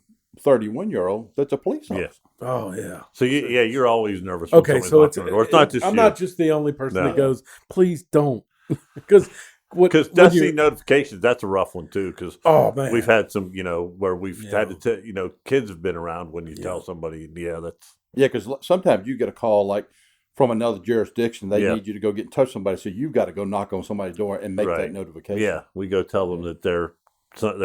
31-year-old that's a police officer. Yeah. Oh, yeah. So, you're always nervous. Okay, so it's not just I'm not just the only person that goes, please don't. Because death scene notifications, that's a rough one, too, because we've had some, where we've had to, kids have been around when you tell somebody, that's. Yeah, because sometimes you get a call, like, from another jurisdiction, they need you to go get in touch with somebody, so you've got to go knock on somebody's door and make that notification. Yeah, we go tell them that their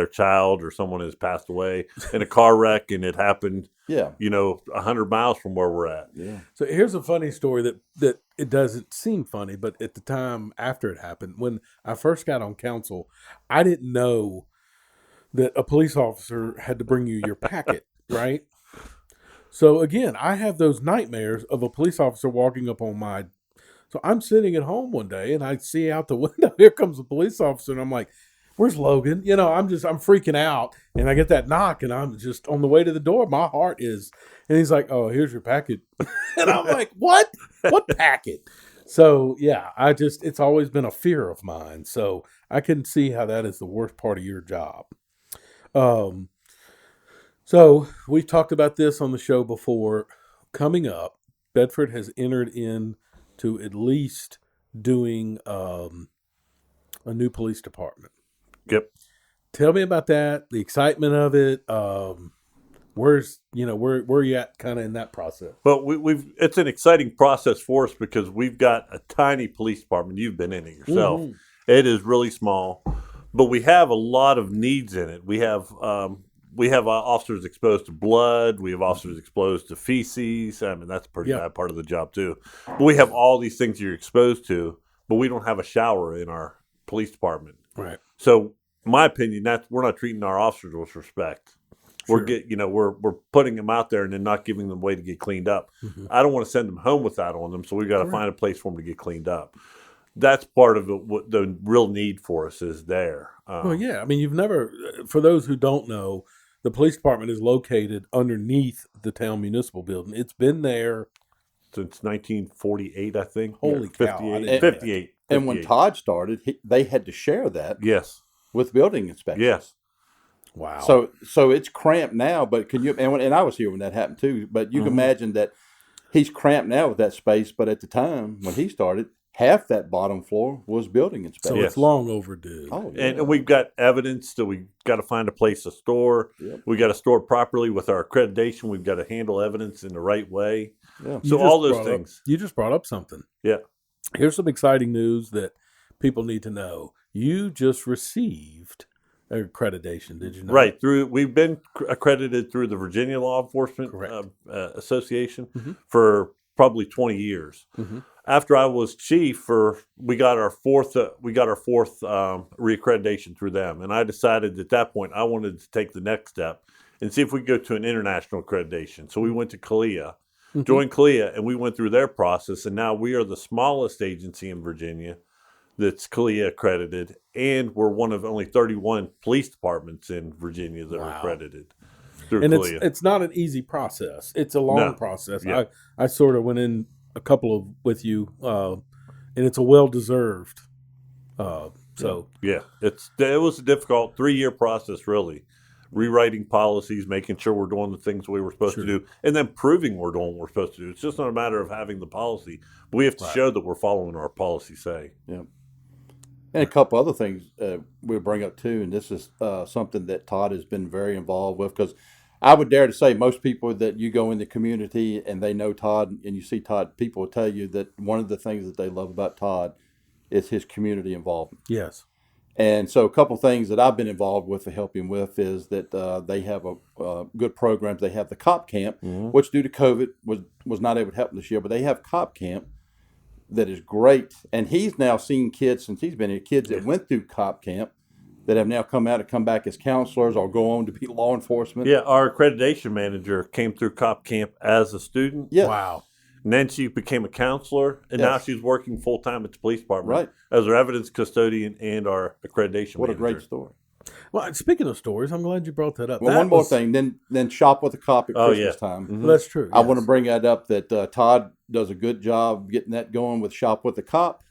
child or someone has passed away in a car wreck, and it happened, 100 miles from where we're at. Yeah. So here's a funny story that it doesn't seem funny, but at the time after it happened, when I first got on council, I didn't know that a police officer had to bring you your packet, right? So again, I have those nightmares of a police officer walking up on my. So I'm sitting at home one day and I see out the window, here comes a police officer, and I'm like, "Where's Logan?" I'm freaking out, and I get that knock, and I'm just on the way to the door. My heart is, and he's like, "Oh, here's your packet," and I'm like, "What? What packet?" So yeah, it's always been a fear of mine. So I can see how that is the worst part of your job. So we've talked about this on the show before. Coming up, Bedford has entered into at least doing a new police department. Yep. Tell me about that, the excitement of it. Where are you at kind of in that process? Well, it's an exciting process for us because we've got a tiny police department. You've been in it yourself. Mm-hmm. It is really small, but we have a lot of needs in it. We have officers exposed to blood. We have officers exposed to feces. I mean, that's a pretty bad part of the job too. But we have all these things you're exposed to, but we don't have a shower in our police department. Right. So, in my opinion, we're not treating our officers with respect. Sure. We're putting them out there and then not giving them a way to get cleaned up. Mm-hmm. I don't want to send them home with that on them, so we've got to find a place for them to get cleaned up. That's part of it. What the real need for us is there. Well, yeah. I mean, for those who don't know, the police department is located underneath the town municipal building. It's been there since 1948, I think. Holy cow. 58. And when Todd started, they had to share that with building inspectors. Yes. Wow. So it's cramped now, but can you, and I was here when that happened too, but you can imagine that he's cramped now with that space, but at the time when he started, half that bottom floor was building inspectors. So it's long overdue. Oh, yeah. And we've got evidence that we got to find a place to store. Yep. We got to store properly with our accreditation. We've got to handle evidence in the right way. Yeah. So all those things. You just brought up something. Yeah. Here's some exciting news that people need to know. You just received accreditation, did you know? Right. We've been accredited through the Virginia Law Enforcement Association for probably 20 years. Mm-hmm. After I was chief, we got our fourth reaccreditation through them, and I decided at that point I wanted to take the next step and see if we could go to an international accreditation. So we went to CALEA, joined CALEA, and we went through their process, and now we are the smallest agency in Virginia that's CALEA accredited, and we're one of only 31 police departments in Virginia that are accredited through CALEA. It's not an easy process. It's a long process. Yeah. I sort of went in a couple with you, and it's a well-deserved. It was a difficult 3-year process, really. Rewriting policies, making sure we're doing the things we were supposed to do, and then proving we're doing what we're supposed to do. It's just not a matter of having the policy. We have to show that we're following our policy say. Yeah. And a couple other things we'll bring up, too, and this is something that Todd has been very involved with, because I would dare to say most people that you go in the community and they know Todd and you see Todd, people will tell you that one of the things that they love about Todd is his community involvement. Yes. And so a couple of things that I've been involved with to help him with is that they have a good programs. They have the cop camp, which due to COVID was not able to happen this year, but they have cop camp that is great. And he's now seen kids since he's been here, kids that went through cop camp that have now come out and come back as counselors or go on to be law enforcement. Yeah, our accreditation manager came through cop camp as a student. Yeah. Wow. And then she became a counselor, and now Yes. she's working full time at the police department, Right. as our evidence custodian and our accreditation What a manager. great story. Well, speaking of stories, I'm glad you brought that up. Well, That one more was- thing, then shop with a cop at Oh, Christmas yeah. time. That's true. I want to bring that up that Todd does a good job getting that going with Shop with the Cop,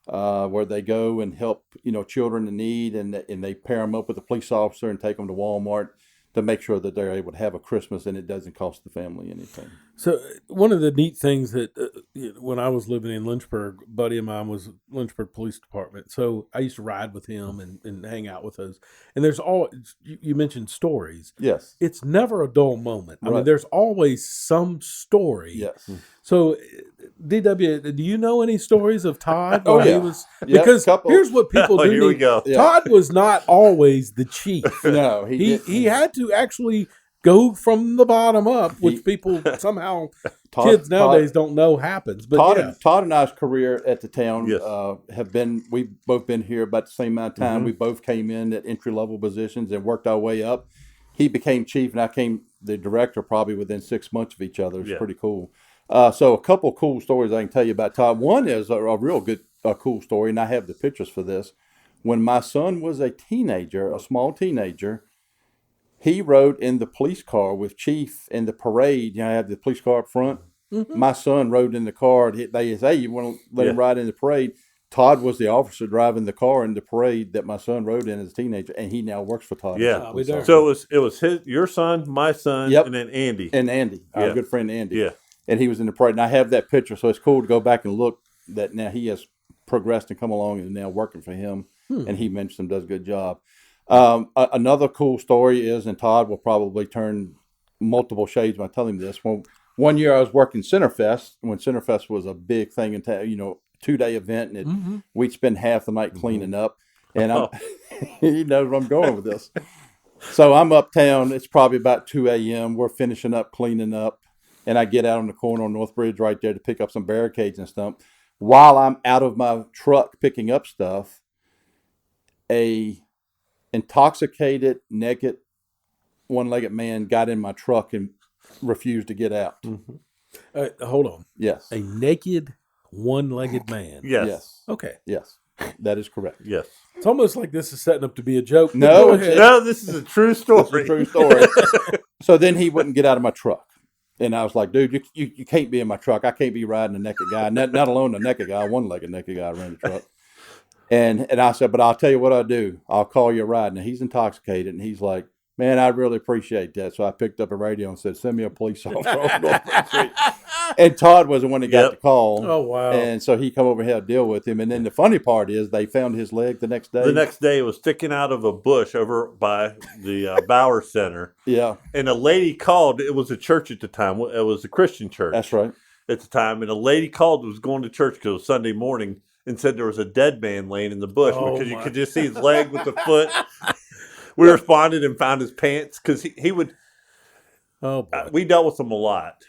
where they go and help children in need, and they pair them up with a police officer and take them to Walmart to make sure that they're able to have a Christmas and it doesn't cost the family anything. So one of the neat things that when I was living in Lynchburg, a buddy of mine was Lynchburg Police Department. So I used to ride with him and hang out with those. And there's you mentioned stories. Yes. It's never a dull moment. I mean, Right. there's always some story. Yes. So, DW, do you know any stories of Todd? Oh, while he yeah. was, Yeah, because couple. here's what people Oh, do. here we need. go. Yeah. Todd was not always the chief. No, He had to actually go from the bottom up, which people somehow kids nowadays don't know happens. But Todd and I's career at the town Yes. we've both been here about the same amount of time. We both came in at entry level positions and worked our way up. He became chief and I came the director probably within 6 months of each other. It's pretty cool. So a couple of cool stories I can tell you about Todd. One is a real good, cool story, and I have the pictures for this. When my son was a teenager, a small teenager, he rode in the police car with Chief in the parade. I have the police car up front. My son rode in the car. They say, hey, you want to let him ride in the parade? Todd was the officer driving the car in the parade that my son rode in as a teenager, and he now works for Todd. Yeah. we don't. So it was your son, my son, Yep. and then Andy. And Andy, Yeah. our good friend Andy. Yeah. And he was in the parade. And I have that picture, so it's cool to go back and look that now he has progressed and come along and is now working for him. And he mentions him, does a good job. Another cool story is, and Todd will probably turn multiple shades when I tell him this. Well, one year I was working Centerfest when Centerfest was a big thing in town, 2-day event, and we'd spend half the night cleaning up. And he knows where I'm going with this. So I'm uptown. It's probably about 2 a.m. We're finishing up, cleaning up. And I get out on the corner on North Bridge right there to pick up some barricades and stuff. While I'm out of my truck picking up stuff, a intoxicated, naked, one-legged man got in my truck and refused to get out. Hold on. Yes. A naked, one-legged man. Yes. Yes. Okay. Yes. That is correct. Yes. It's almost like this is setting up to be a joke. No, Go it's- ahead. No, this is a true It's a story. true story. So then he wouldn't get out of my truck. And I was like, dude, you can't be in my truck. I can't be riding a naked guy. Not alone a naked guy, one-legged naked guy around the truck. And I said, but I'll tell you what I'll do. I'll call you a ride. Now he's intoxicated, and he's like, man, I really appreciate that. So I picked up a radio and said, send me a police officer over North Main Street. And Todd was the one that got Yep. the call. Oh, wow. And so he come over here to deal with him. And then the funny part is they found his leg the next day. The next day, it was sticking out of a bush over by the Bauer Center. Yeah, And a lady called. It was a church at the time. It was a Christian church that's right. at the time. And a lady called, was going to church because it was Sunday morning, and said there was a dead man laying in the bush Oh, because you my. could just see his leg with the foot. We responded and found his pants because he would. Oh, boy. We dealt with him a lot.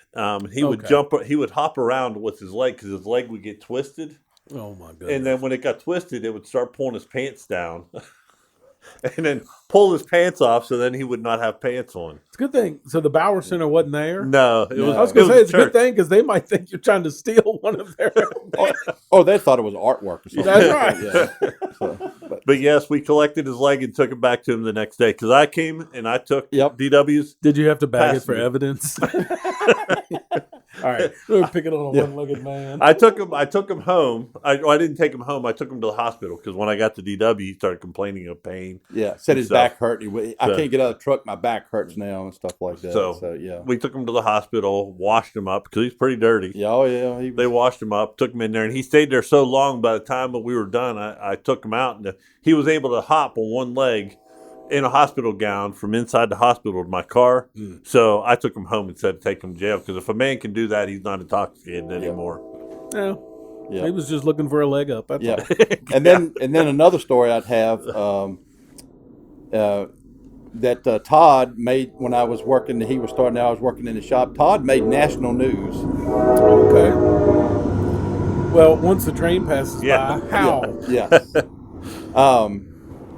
He would Okay. jump. He would hop around with his leg because his leg would get twisted. Oh, my goodness. And then when it got twisted, it would start pulling his pants down. And then pull his pants off so then he would not have pants on. It's a good thing. So the Bauer Center wasn't there? No, it was. I was going to say a it's a good church. thing because they might think you're trying to steal one of their. Oh, they thought it was artwork or something. That's right. Yeah. So, but But yes, we collected his leg and took it back to him the next day because I came and I took Yep. DW's. Did you have to bag it Pass for me. evidence? All right. We're picking on a one-legged man. I took him home. I didn't take him home. I took him to the hospital because when I got to DW, he started complaining of pain. yeah, said his So- back hurt. I so- can't get out of the truck. My back hurts now and stuff like that. So, yeah. We took him to the hospital, washed him up because he's pretty dirty. Yeah, oh yeah. He They washed him up, took him in there, and he stayed there so long. By the time that we were done, I took him out, and he was able to hop on one leg in a hospital gown from inside the hospital to my car. So I took him home instead of taking him to jail, because if a man can do that, he's not intoxicated anymore. Yeah. Yeah. He was just looking for a leg up. That's Yeah. all. And then another story I'd have that Todd made when I was working. He was starting out. I was working in the shop. Todd made national news. Okay. Well, once the train passes Yeah. by, how? Yeah.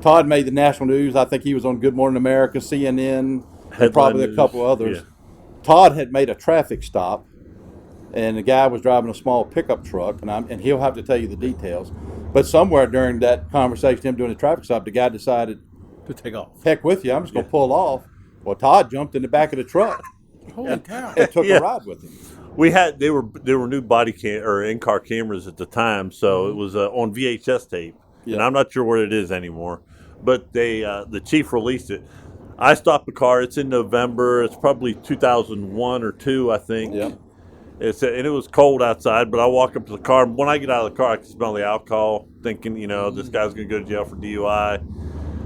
Todd made the national news. I think he was on Good Morning America, CNN, and Headline probably a news. couple others. Yeah. Todd had made a traffic stop, and the guy was driving a small pickup truck, and he'll have to tell you the details. But somewhere during that conversation, him doing the traffic stop, the guy decided, To take off. "Heck with you, I'm just going to pull off." Well, Todd jumped in the back of the truck Holy cow. and took Yeah. a ride with him. We had there were new body cam or in-car cameras at the time, so it was on VHS tape, and Yeah. I'm not sure where it is anymore. But they the chief released it. I stopped the car. It's in November. It's probably 2001 or 2, I think. Yeah. And it was cold outside, but I walk up to the car. When I get out of the car, I can smell the alcohol, thinking, this guy's going to go to jail for DUI.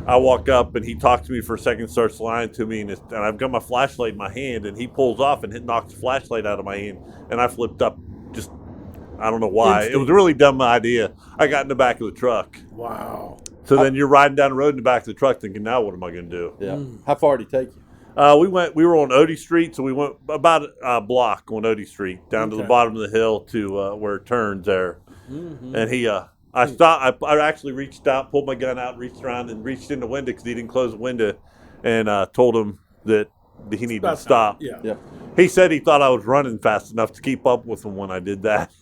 I walk up, and he talks to me for a second, starts lying to me, and I've got my flashlight in my hand, and he pulls off and knocks the flashlight out of my hand, and I flipped up. Just, I don't know why. It was a really dumb idea. I got in the back of the truck. Wow. So then you're riding down the road in the back of the truck thinking, now what am I going to do? Yeah. How far did he take you? We were on Odie Street, so we went about a block on Odie Street down to the bottom of the hill to where it turns there. And I stopped. I actually reached out, pulled my gun out, reached around, and reached in the window because he didn't close the window, and told him that he needed to stop. Yeah. Yeah. He said he thought I was running fast enough to keep up with him when I did that.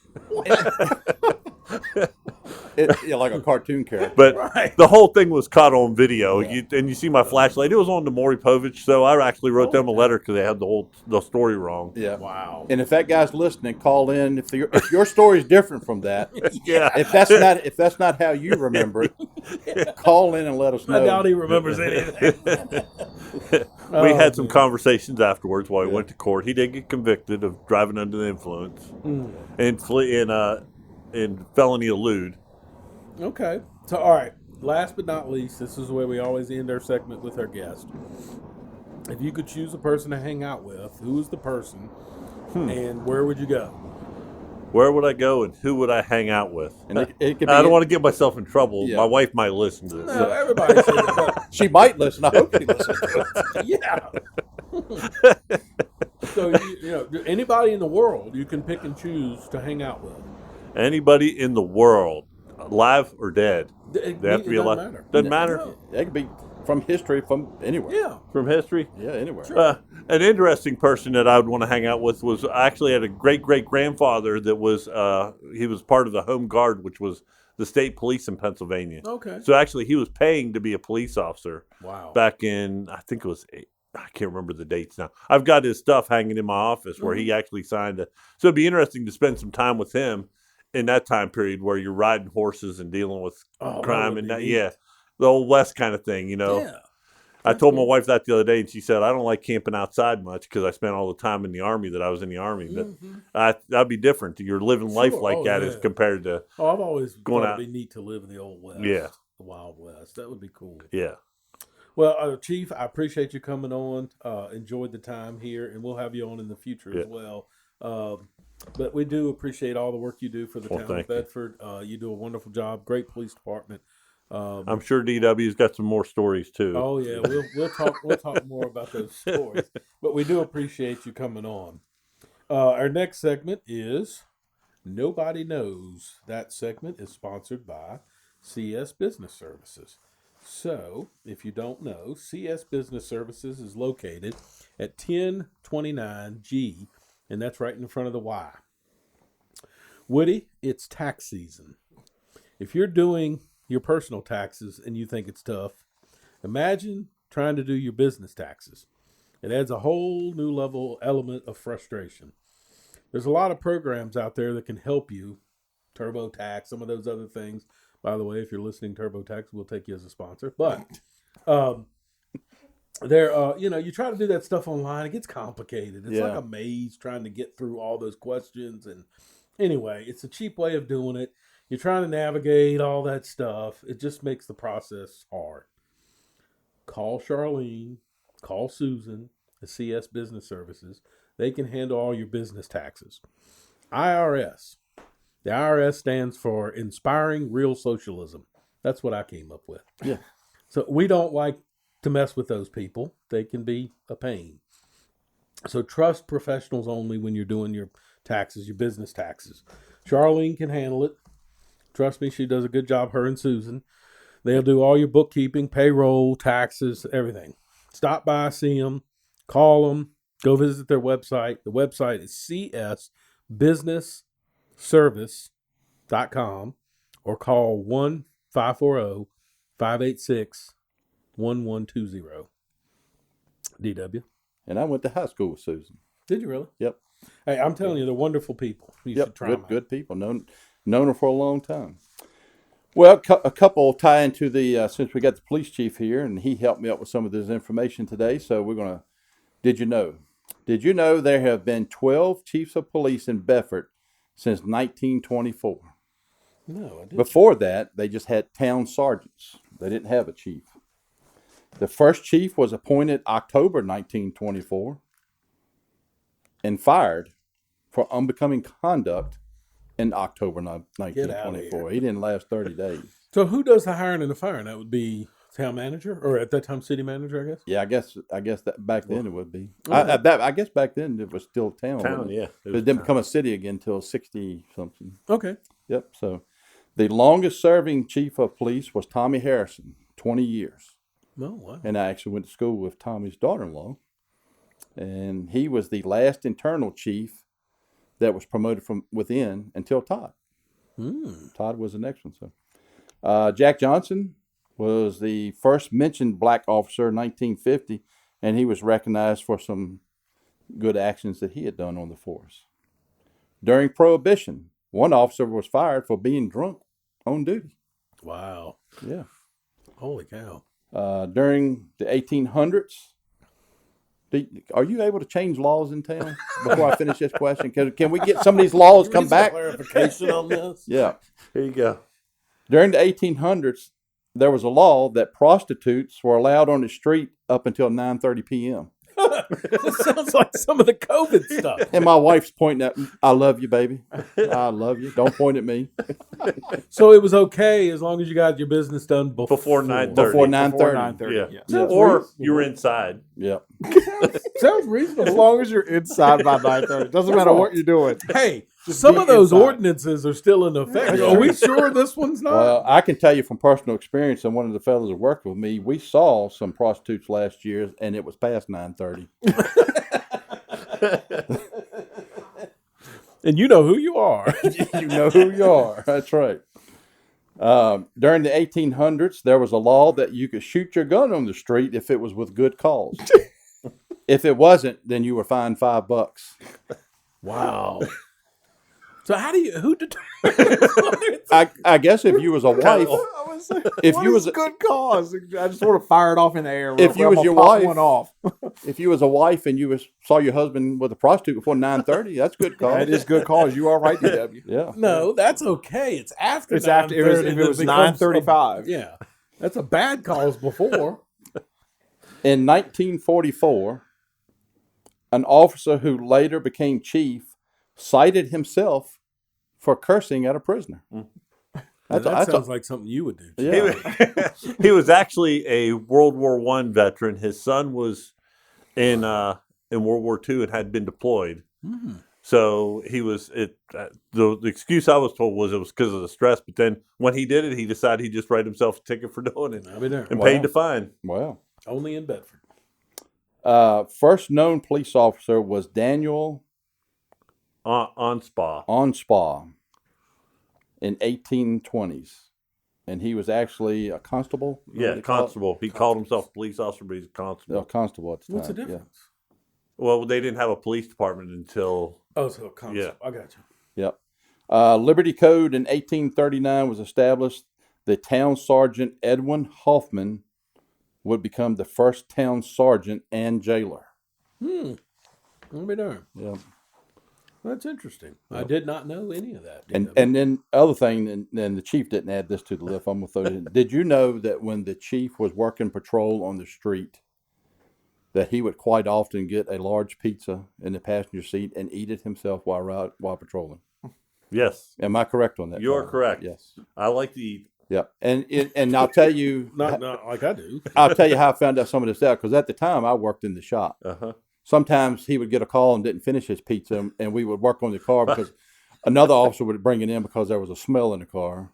Like a cartoon character. But the whole thing was caught on video. You see my flashlight. It was on the Maury Povich show. I actually wrote them a letter because they had the story wrong. Yeah. Wow. And if that guy's listening, call in. If your story is different from that, Yeah. if that's not how you remember it, call in and let us know. I doubt he remembers anything. We had some conversations afterwards while we went to court. He did get convicted of driving under the influence and felony elude. Okay. So, all right. Last but not least, this is the way we always end our segment with our guest. If you could choose a person to hang out with, who is the person, and where would you go? Where would I go and who would I hang out with? And it could be I don't want to get myself in trouble. Yeah. My wife might listen to this. No, everybody says it. She might listen. I hope she listens to it. Yeah. So, anybody in the world you can pick and choose to hang out with. Anybody in the world, alive or dead? They have to be alive. Matter. Doesn't matter. No. It could be from history, from anywhere. Yeah. From history? Yeah, anywhere. An interesting person that I would want to hang out with was I actually had a great-great-grandfather that was he was part of the Home Guard, which was the state police in Pennsylvania. Okay. So actually he was paying to be a police officer. Wow. Back in, I think it was, I can't remember the dates now. I've got his stuff hanging in my office where he actually signed it. So it'd be interesting to spend some time with him in that time period where you're riding horses and dealing with crime and that, the old West kind of thing, Yeah. I told my wife that the other day, and she said, I don't like camping outside much because I spent all the time in the Army that I was in the Army. But that'd be different. You're living life like that as compared to I've always going thought out. it'd be neat to live in the old West. Yeah. The Wild West. That would be cool. Yeah. Well, Chief, I appreciate you coming on. Enjoyed the time here, and we'll have you on in the future as well. But we do appreciate all the work you do for the town of thank you. Bedford. You do a wonderful job. Great police department. I'm sure DW's got some more stories too. Oh yeah, we'll talk more about those stories. But we do appreciate you coming on. Our next segment is Nobody Knows. That segment is sponsored by CS Business Services. So, if you don't know, CS Business Services is located at 1029 G, and that's right in front of the Y. Woody, it's tax season. If you're doing your personal taxes and you think it's tough, imagine trying to do your business taxes. It adds a whole new element of frustration. There's a lot of programs out there that can help you. TurboTax, some of those other things. By the way, if you're listening, TurboTax, we'll take you as a sponsor. But you try to do that stuff online, it gets complicated. It's like a maze trying to get through all those questions. And anyway, it's a cheap way of doing it. You're trying to navigate all that stuff. It just makes the process hard. call Charlene, call Susan, the CS Business Services. They can handle all your business taxes. IRS. The IRS stands for Inspiring Real Socialism. That's what I came up with. Yeah. So we don't like to mess with those people. They can be a pain. So trust professionals only when you're doing your taxes, your business taxes. Charlene can handle it. Trust me, she does a good job, her and Susan. They'll do all your bookkeeping, payroll, taxes, everything. Stop by, see them, call them, go visit their website. The website is csbusinessservice.com or call 1-540-586-1120. DW. And I went to high school with Susan. Did you really? Yep. Hey, I'm telling you, they're wonderful people. You should try them out. Good people. Known her for a long time. Well, a couple tie into the, since we got the police chief here, and he helped me out with some of this information today, so we're going to, did you know there have been 12 chiefs of police in Bedford since 1924? No, I didn't. Before that, they just had town sergeants. They didn't have a chief. The first chief was appointed October 1924 and fired for unbecoming conduct in October 1924. He didn't last 30 days. So who does the hiring and the firing? That would be town manager, or at that time city manager, I guess. Yeah, I guess that back then it would be. I guess back then it was still town. Yeah. It didn't become a city again until 60 something. Okay. Yep. So the longest serving chief of police was Tommy Harrison, 20 years. Oh, wow. And I actually went to school with Tommy's daughter-in-law. And he was the last internal chief that was promoted from within until Todd. Todd was the next one. So Jack Johnson was the first mentioned black officer in 1950, and he was recognized for some good actions that he had done on the force. During Prohibition, one officer was fired for being drunk on duty. Wow. Yeah. Holy cow. During the 1800s, are you able to change laws in town before I finish this question? Can we get some of these laws come back? Clarification on this? Yeah. Here you go. During the 1800s, there was a law that prostitutes were allowed on the street up until 9:30 p.m. This sounds like some of the COVID stuff. And my wife's pointing at me, I love you, baby. I love you. Don't point at me. So it was okay as long as you got your business done before 9:30. Before 9:30. Yeah. Or you were inside. Yeah. Sounds reasonable. As long as you're inside by 9:30, doesn't matter what you're doing. Hey, Just some be of those inside. ordinances are still in effect. Are we sure this one's not? Well, I can tell you from personal experience, and one of the fellows that worked with me, we saw some prostitutes last year, and it was past 9:30. And you know who you are. You know who you are. That's right. During the 1800s, there was a law that you could shoot your gun on the street if it was with good cause. If it wasn't, then you were fined $5. Wow. So who determines? I guess if you was a wife, if you was good cause, I just want to fire it off in the air. If you I'm was gonna your pop wife- one off. if you was a wife and you saw your husband with a prostitute before 9:30, that's good cause. That is good cause. You are right, DW. Yeah. No, that's okay. It's after. It's after if it was 9:35. Yeah, that's a bad cause before. In 1944, an officer who later became chief cited himself for cursing at a prisoner. That sounds like something you would do. Yeah. He was actually a World War I veteran. His son was in World War II and had been deployed. So he was the excuse I was told was it was because of the stress. But then when he did it, he decided he'd just write himself a ticket for doing it I'll be there. and paid the fine. Wow. Only in Bedford. First known police officer was Daniel On spa. Onspaw in 1820s, and he was actually a constable. Yeah, constable. He called himself a police officer, but he's a constable. A constable at the time. What's the difference? Well, they didn't have a police department until Oh, so constable. Yeah. I got you. Yep. Liberty Code in 1839 was established. The town sergeant Edwin Hoffman would become the first town sergeant and jailer. I'll be darned. Yeah. That's interesting. I did not know any of that. And DW. and then other thing, and the chief didn't add this to the list. I'm gonna throw it in. Did you know that when the chief was working patrol on the street, that he would quite often get a large pizza in the passenger seat and eat it himself while patrolling? Yes, Am I correct on that? you're Todd? correct. Yes. I like to eat. Yeah. And I'll tell you, not like I do. I'll tell you how I found out some of this out, because at the time I worked in the shop. Uh-huh. Sometimes he would get a call and didn't finish his pizza, and we would work on the car because another officer would bring it in because there was a smell in the car.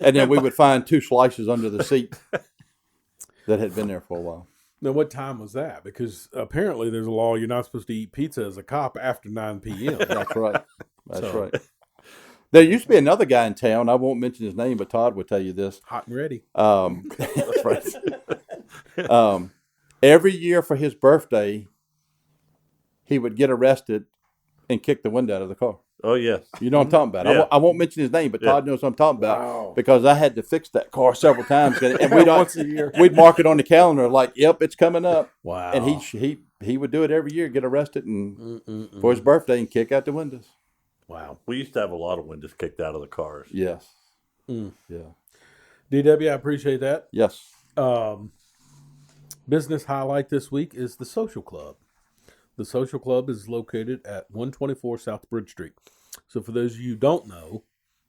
And then we would find 2 slices under the seat that had been there for a while. Now, what time was that? Because apparently there's a law you're not supposed to eat pizza as a cop after 9 p.m. That's right. That's So- right. There used to be another guy in town. I won't mention his name, but Todd would tell you this. Hot and ready. That's right. Every year for his birthday, he would get arrested and kick the window out of the car. Oh, yes. You know what I'm talking about. Yeah. I won't mention his name, but Yeah. Todd knows what I'm talking about Wow. because I had to fix that car several times, and we'd Once a year. we'd mark it on the calendar like, "Yep, it's coming up." Wow. And he would do it every year, get arrested and for his birthday and kick out the windows. Wow. We used to have a lot of windows kicked out of the cars. Yes. Mm. Yeah. DW, I appreciate that. Yes. Business highlight this week is the Social Club. The Social Club is located at 124 South Bridge Street. So for those of you who don't know,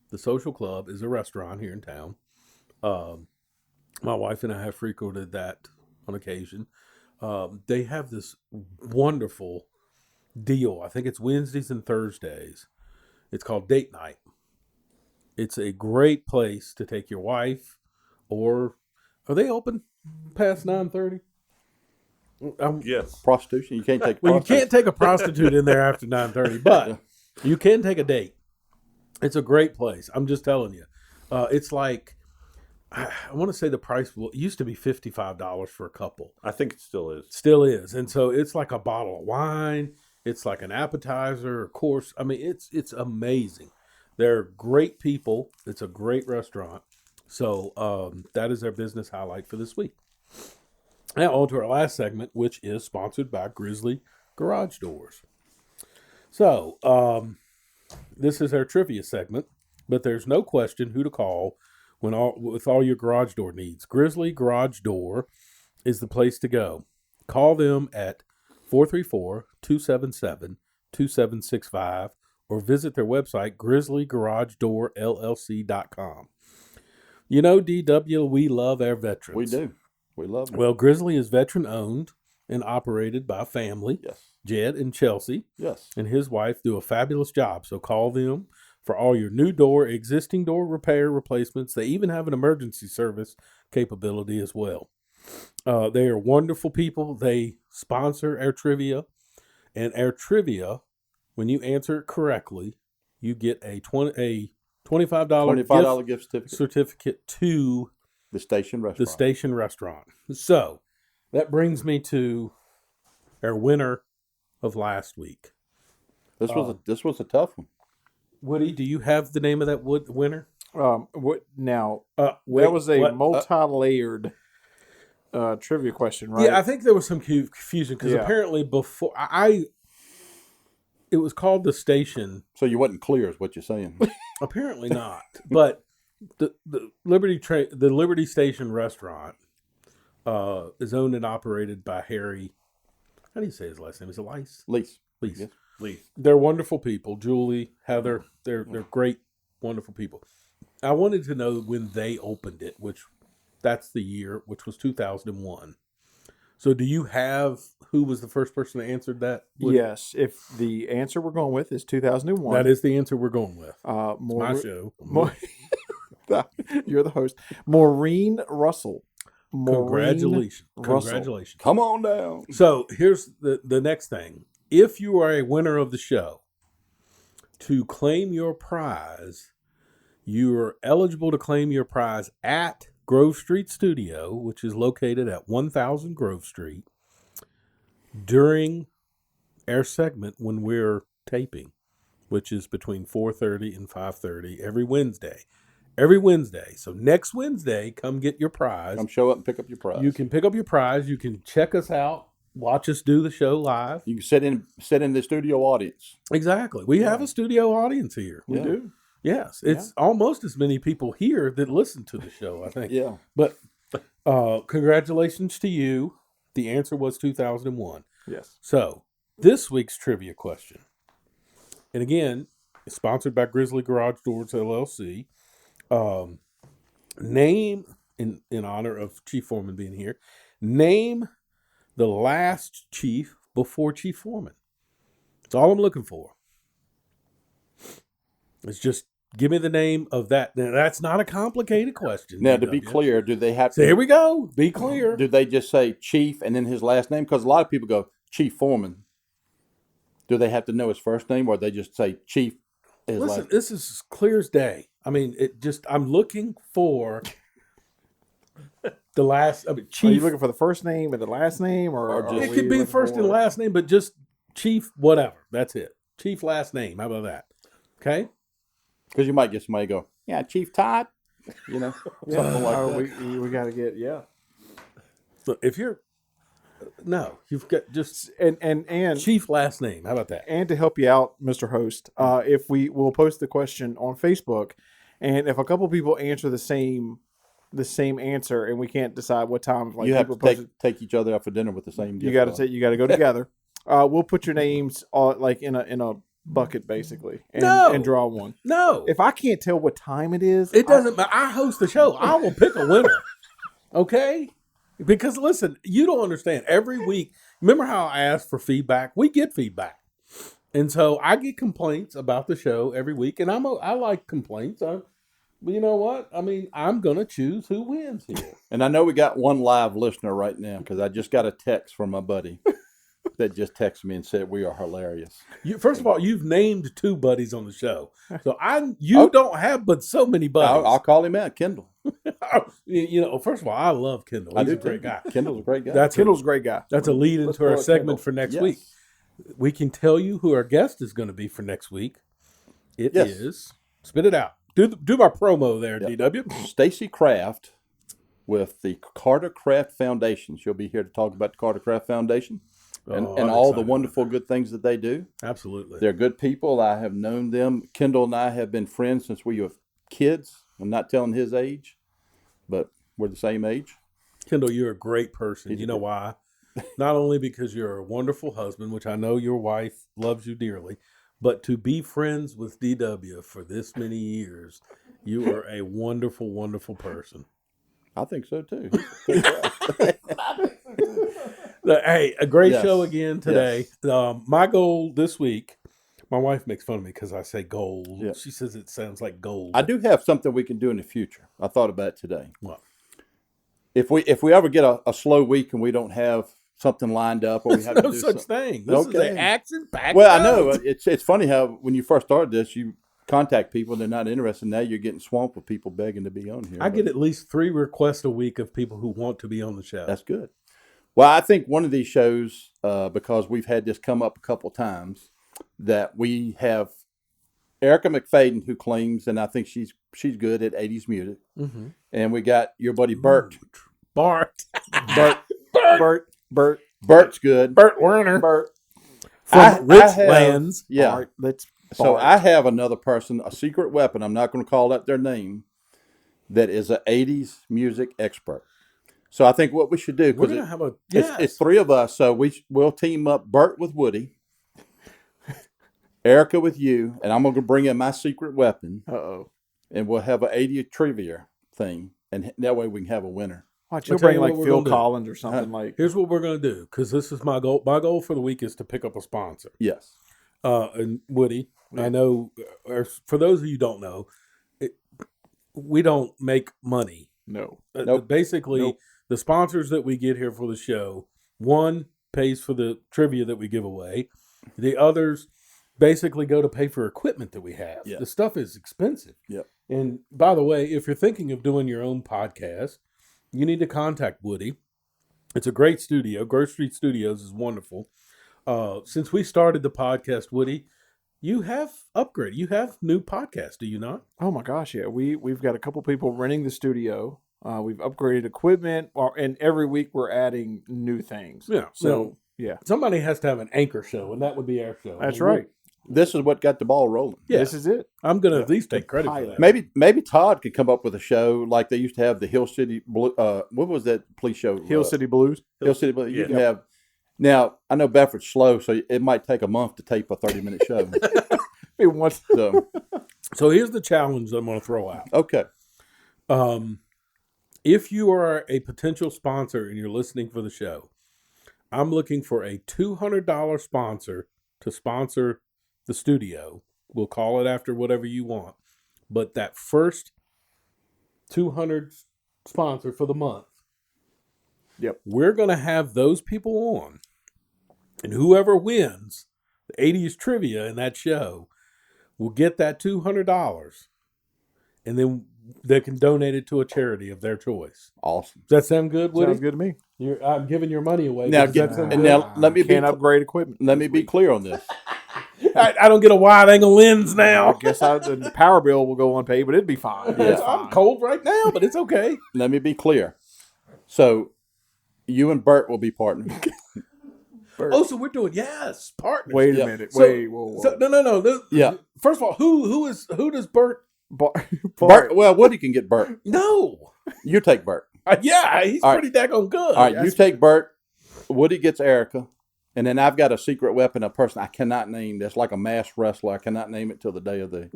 the Social Club is a restaurant here in town. My wife and I have frequented that on occasion. They have this wonderful deal. I think it's Wednesdays and Thursdays. It's called Date Night. It's a great place to take your wife, or are they open past 9:30? Yes. Prostitution. You can't take. Well, you can't take a prostitute in there after 9:30, but you can take a date. It's a great place. I'm just telling you. It's like, I want to say the price it used to be $55 for a couple. I think it still is. Still is. And so it's like a bottle of wine. It's like an appetizer, a course. I mean, it's amazing. They're great people. It's a great restaurant. So that is our business highlight for this week. Now on to our last segment, which is sponsored by Grizzly Garage Doors. So this is our trivia segment, but there's no question who to call with all your garage door needs. Grizzly Garage Door is the place to go. Call them at 434-277-2765 or visit their website, grizzlygaragedoorllc.com. You know, DW, we love our veterans. We do. We love them. Well, Grizzly is veteran-owned and operated by a family. Yes. Jed and Chelsea Yes. and his wife do a fabulous job. So call them for all your new door, existing door repair, replacements. They even have an emergency service capability as well. They are wonderful people. They sponsor our trivia. And our trivia, when you answer it correctly, you get a $25 $25 gift certificate to The station restaurant. the station restaurant. So that brings me to our winner of last week. This was a tough one. Woody, do you have the name of that winner? What now? Wait, that was a what? multi-layered trivia question, right? Yeah, I think there was some confusion because Yeah. apparently before it was called the station. So you wasn't clear, is what you're saying. Apparently not, but the Liberty Station restaurant is owned and operated by Harry. How do you say his last name? Is it Lease? Lease. Lease. Yes. Leaf. They're wonderful people. Julie, Heather, they're great, wonderful people. I wanted to know when they opened it, which that's the year, which was 2001. So do you have who was the first person that answered that? Yes. If the answer we're going with is 2001, That is the answer we're going with. more, My show. you're the host. Maureen Russell. Maureen Congratulations. Russell. Congratulations. Come on down. So here's the next thing. If you are a winner of the show, to claim your prize, you are eligible to claim your prize at Grove Street Studio, which is located at 1000 Grove Street, during our segment when we're taping, which is between 4:30 and 5:30 every Wednesday. Every Wednesday. So next Wednesday, come get your prize. Come show up and pick up your prize. You can pick up your prize. You can check us out watch us do the show live. You can sit in the studio audience. Exactly. We have a studio audience here. We do. Yes, it's almost as many people here that listen to the show, I think. Yeah. But congratulations to you. The answer was 2001. Yes. So, this week's trivia question, and again, it's sponsored by Grizzly Garage Doors LLC. Name, in honor of Chief Foreman being here, name the last chief before Chief Foreman. That's all I'm looking for. It's just give me the name of that. Now, that's not a complicated question. Now, to be clear, do they have So here we go. Be clear. Do they just say Chief and then his last name? Because a lot of people go Chief Foreman. Do they have to know his first name, or they just say Chief? Listen, this is as clear as day. I mean, I'm looking for the last. I mean, Chief. Are you looking for the first name and the last name, or just- It could be first and last name, but just Chief, whatever. That's it. Chief last name. How about that? Okay. Because you might get somebody go, yeah, Chief Todd. You know, something like that. we got to get So if you're you've got just and Chief last name. How about that? And to help you out, Mr. Host, if we'll post the question on Facebook, and if a couple people answer the same answer, and we can't decide what time, like You have people to take each other out for dinner with the same. you got to go together. We'll put your names like in a bucket basically, and draw one. No. If I can't tell what time it is, It doesn't matter. I host the show. I will pick a winner. Okay? Because listen, you don't understand. Every week, remember how I asked for feedback? We get feedback. And so I get complaints about the show every week, and I like complaints. But you know what? I mean, I'm going to choose who wins here. And I know we got one live listener right now because I just got a text from my buddy that just texted me and said we are hilarious. First of all, you've named 2 buddies on the show. So you don't have but so many buddies. I'll call him out, Kendall. First of all, I love Kendall. He's a great guy. Kendall's a great guy. Kendall's a great guy. That's a lead into our segment for next Yes. week. We can tell you who our guest is going to be for next week. It is, spit it out. Do my promo there, DW. Stacy Kraft with the Carter Craft Foundation. She'll be here to talk about the Carter Craft Foundation and I'm all the excited. wonderful good things that they do. Absolutely. They're good people. I have known them. Kendall and I have been friends since we were kids. I'm not telling his age, but we're the same age. Kendall, you're a great person. You know why? Not only because you're a wonderful husband, which I know your wife loves you dearly, but to be friends with DW for this many years, you are a wonderful, wonderful person. I think so too. Hey, a great Yes. show again today. My goal this week, my wife makes fun of me because I say gold. Yeah. She says it sounds like gold. I do have something we can do in the future. I thought about it today. What? If we ever get a slow week and we don't have something lined up, or we have no to do such something. thing. This is Okay. an action-packed Well, I show. know it's funny how when you first started this, you contact people and they're not interested. Now you're getting swamped with people begging to be on here. I get at least 3 requests a week of people who want to be on the show. That's good. Well, I think one of these shows, because we've had this come up a couple times, that we have Erica McFadden, who claims, and I think she's good at 80s music, and we got your buddy Bert. Bart. Bert's good. Bert Werner. Bert. From I have- Richlands. Yeah. Bart, let's So Bart. I have another person, a secret weapon. I'm not going to call out their name. That is an 80s music expert. So I think what we should do, We're because going to have a... it's 3 of us, so we'll team up Bert with Woody, Erica with you, and I'm going to bring in my secret weapon, and we'll have an 80 trivia thing, and that way we can have a winner. Watch, I'll you'll tell bring you like what we're Phil gonna do. Collins or something like. Here's what we're going to do, because this is my goal. My goal for the week is to pick up a sponsor. Yes. And Woody, I know, or for those of you who don't know, we don't make money. No. Nope. Basically, Nope. the sponsors that we get here for the show, one pays for the trivia that we give away. The others basically go to pay for equipment that we have. Yeah. The stuff is expensive. Yep. And by the way, if you're thinking of doing your own podcast, you need to contact Woody. It's a great studio. Grove Street Studios is wonderful. Since we started the podcast, Woody, you have upgraded. You have new podcasts, do you not? Oh my gosh, yeah. We've got a couple people renting the studio. We've upgraded equipment, and every week we're adding new things. Yeah. So Yeah, Somebody has to have an anchor show, and that would be our show. that's I mean, right. This is what got the ball rolling. Yeah. This is it. I'm going to at least take credit for pilot. that. Maybe Todd could come up with a show like they used to have the Hill City Blue. What was that police show? Hill City Blues. Hill City Blue. You Yeah. can have. Now I know Bedford's slow, so it might take a month to tape a 30-minute show. It wants So So here's the challenge I'm going to throw out. okay, If you are a potential sponsor and you're listening for the show, I'm looking for a $200 sponsor to sponsor the studio. We'll call it after whatever you want. But that first 200 sponsor for the month, Yep. we're going to have those people on. And whoever wins the 80s trivia in that show will get that $200. And then they can donate it to a charity of their choice. awesome. Does that sound good, Woody? sounds good to me. I'm giving your money away. Now, Does that sound and good? now let me be Can't upgrade equipment. let me be clear on this. I don't get a wide angle lens I now. guess the power bill will go unpaid, but it'd be fine. Yeah. It's I'm fine. cold right now, but it's okay. Let me be clear. So, you and Bert will be partners. Oh, so we're doing partners. Wait a Yeah. minute. So- Wait. Whoa. So, no. Yeah. First of all, who does Bert? Bert. Well, Woody can get Bert. No. You take Bert. Yeah, he's All right. pretty daggone good. All right, you take Bert. Woody gets Erica, and then I've got a secret weapon, a person I cannot name. That's like a masked wrestler. I cannot name it till the day of the.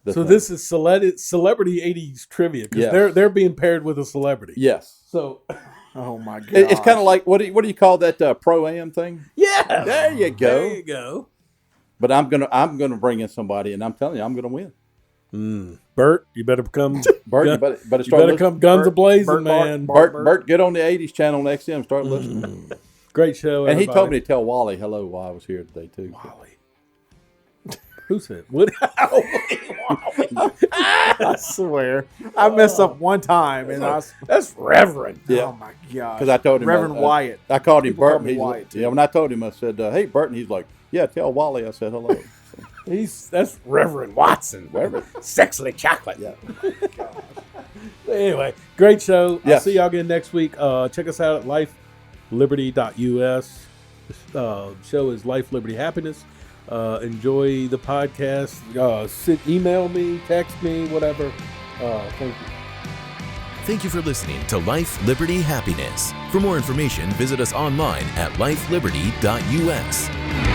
So thing. this is celebrity 80s trivia because Yes. they're being paired with a celebrity. Yes. So Oh my god. It's kind of like what do you call that pro-am thing? yeah, There you go. There you go. But I'm gonna bring in somebody, and I'm telling you, I'm gonna win. Bert, you better come. Bert, you you better better start listening. come guns a blazing, Bert, man. Bert, get on the '80s channel next time. Start listening. Great show. And he everybody. told me to tell Wally hello while I was here today too. Wally. Who said? What? Wally. I swear. I messed up one time, and That's Reverend. Yeah. oh my god. Because I told him Reverend Wyatt. I called him People call Bert. me And he's Wyatt, like, too. yeah. When I told him, I said, "Hey, Bert," and he's like, "Yeah, tell Wally." I said hello. That's Reverend Watson. Reverend. Sexily chocolate. Yeah. Anyway, great show. I'll Yes. see y'all again next week. Check us out at lifeliberty.us. Show is Life, Liberty, Happiness. Enjoy the podcast. Email me, text me, whatever. Thank you. Thank you for listening to Life, Liberty, Happiness. For more information, visit us online at lifeliberty.us.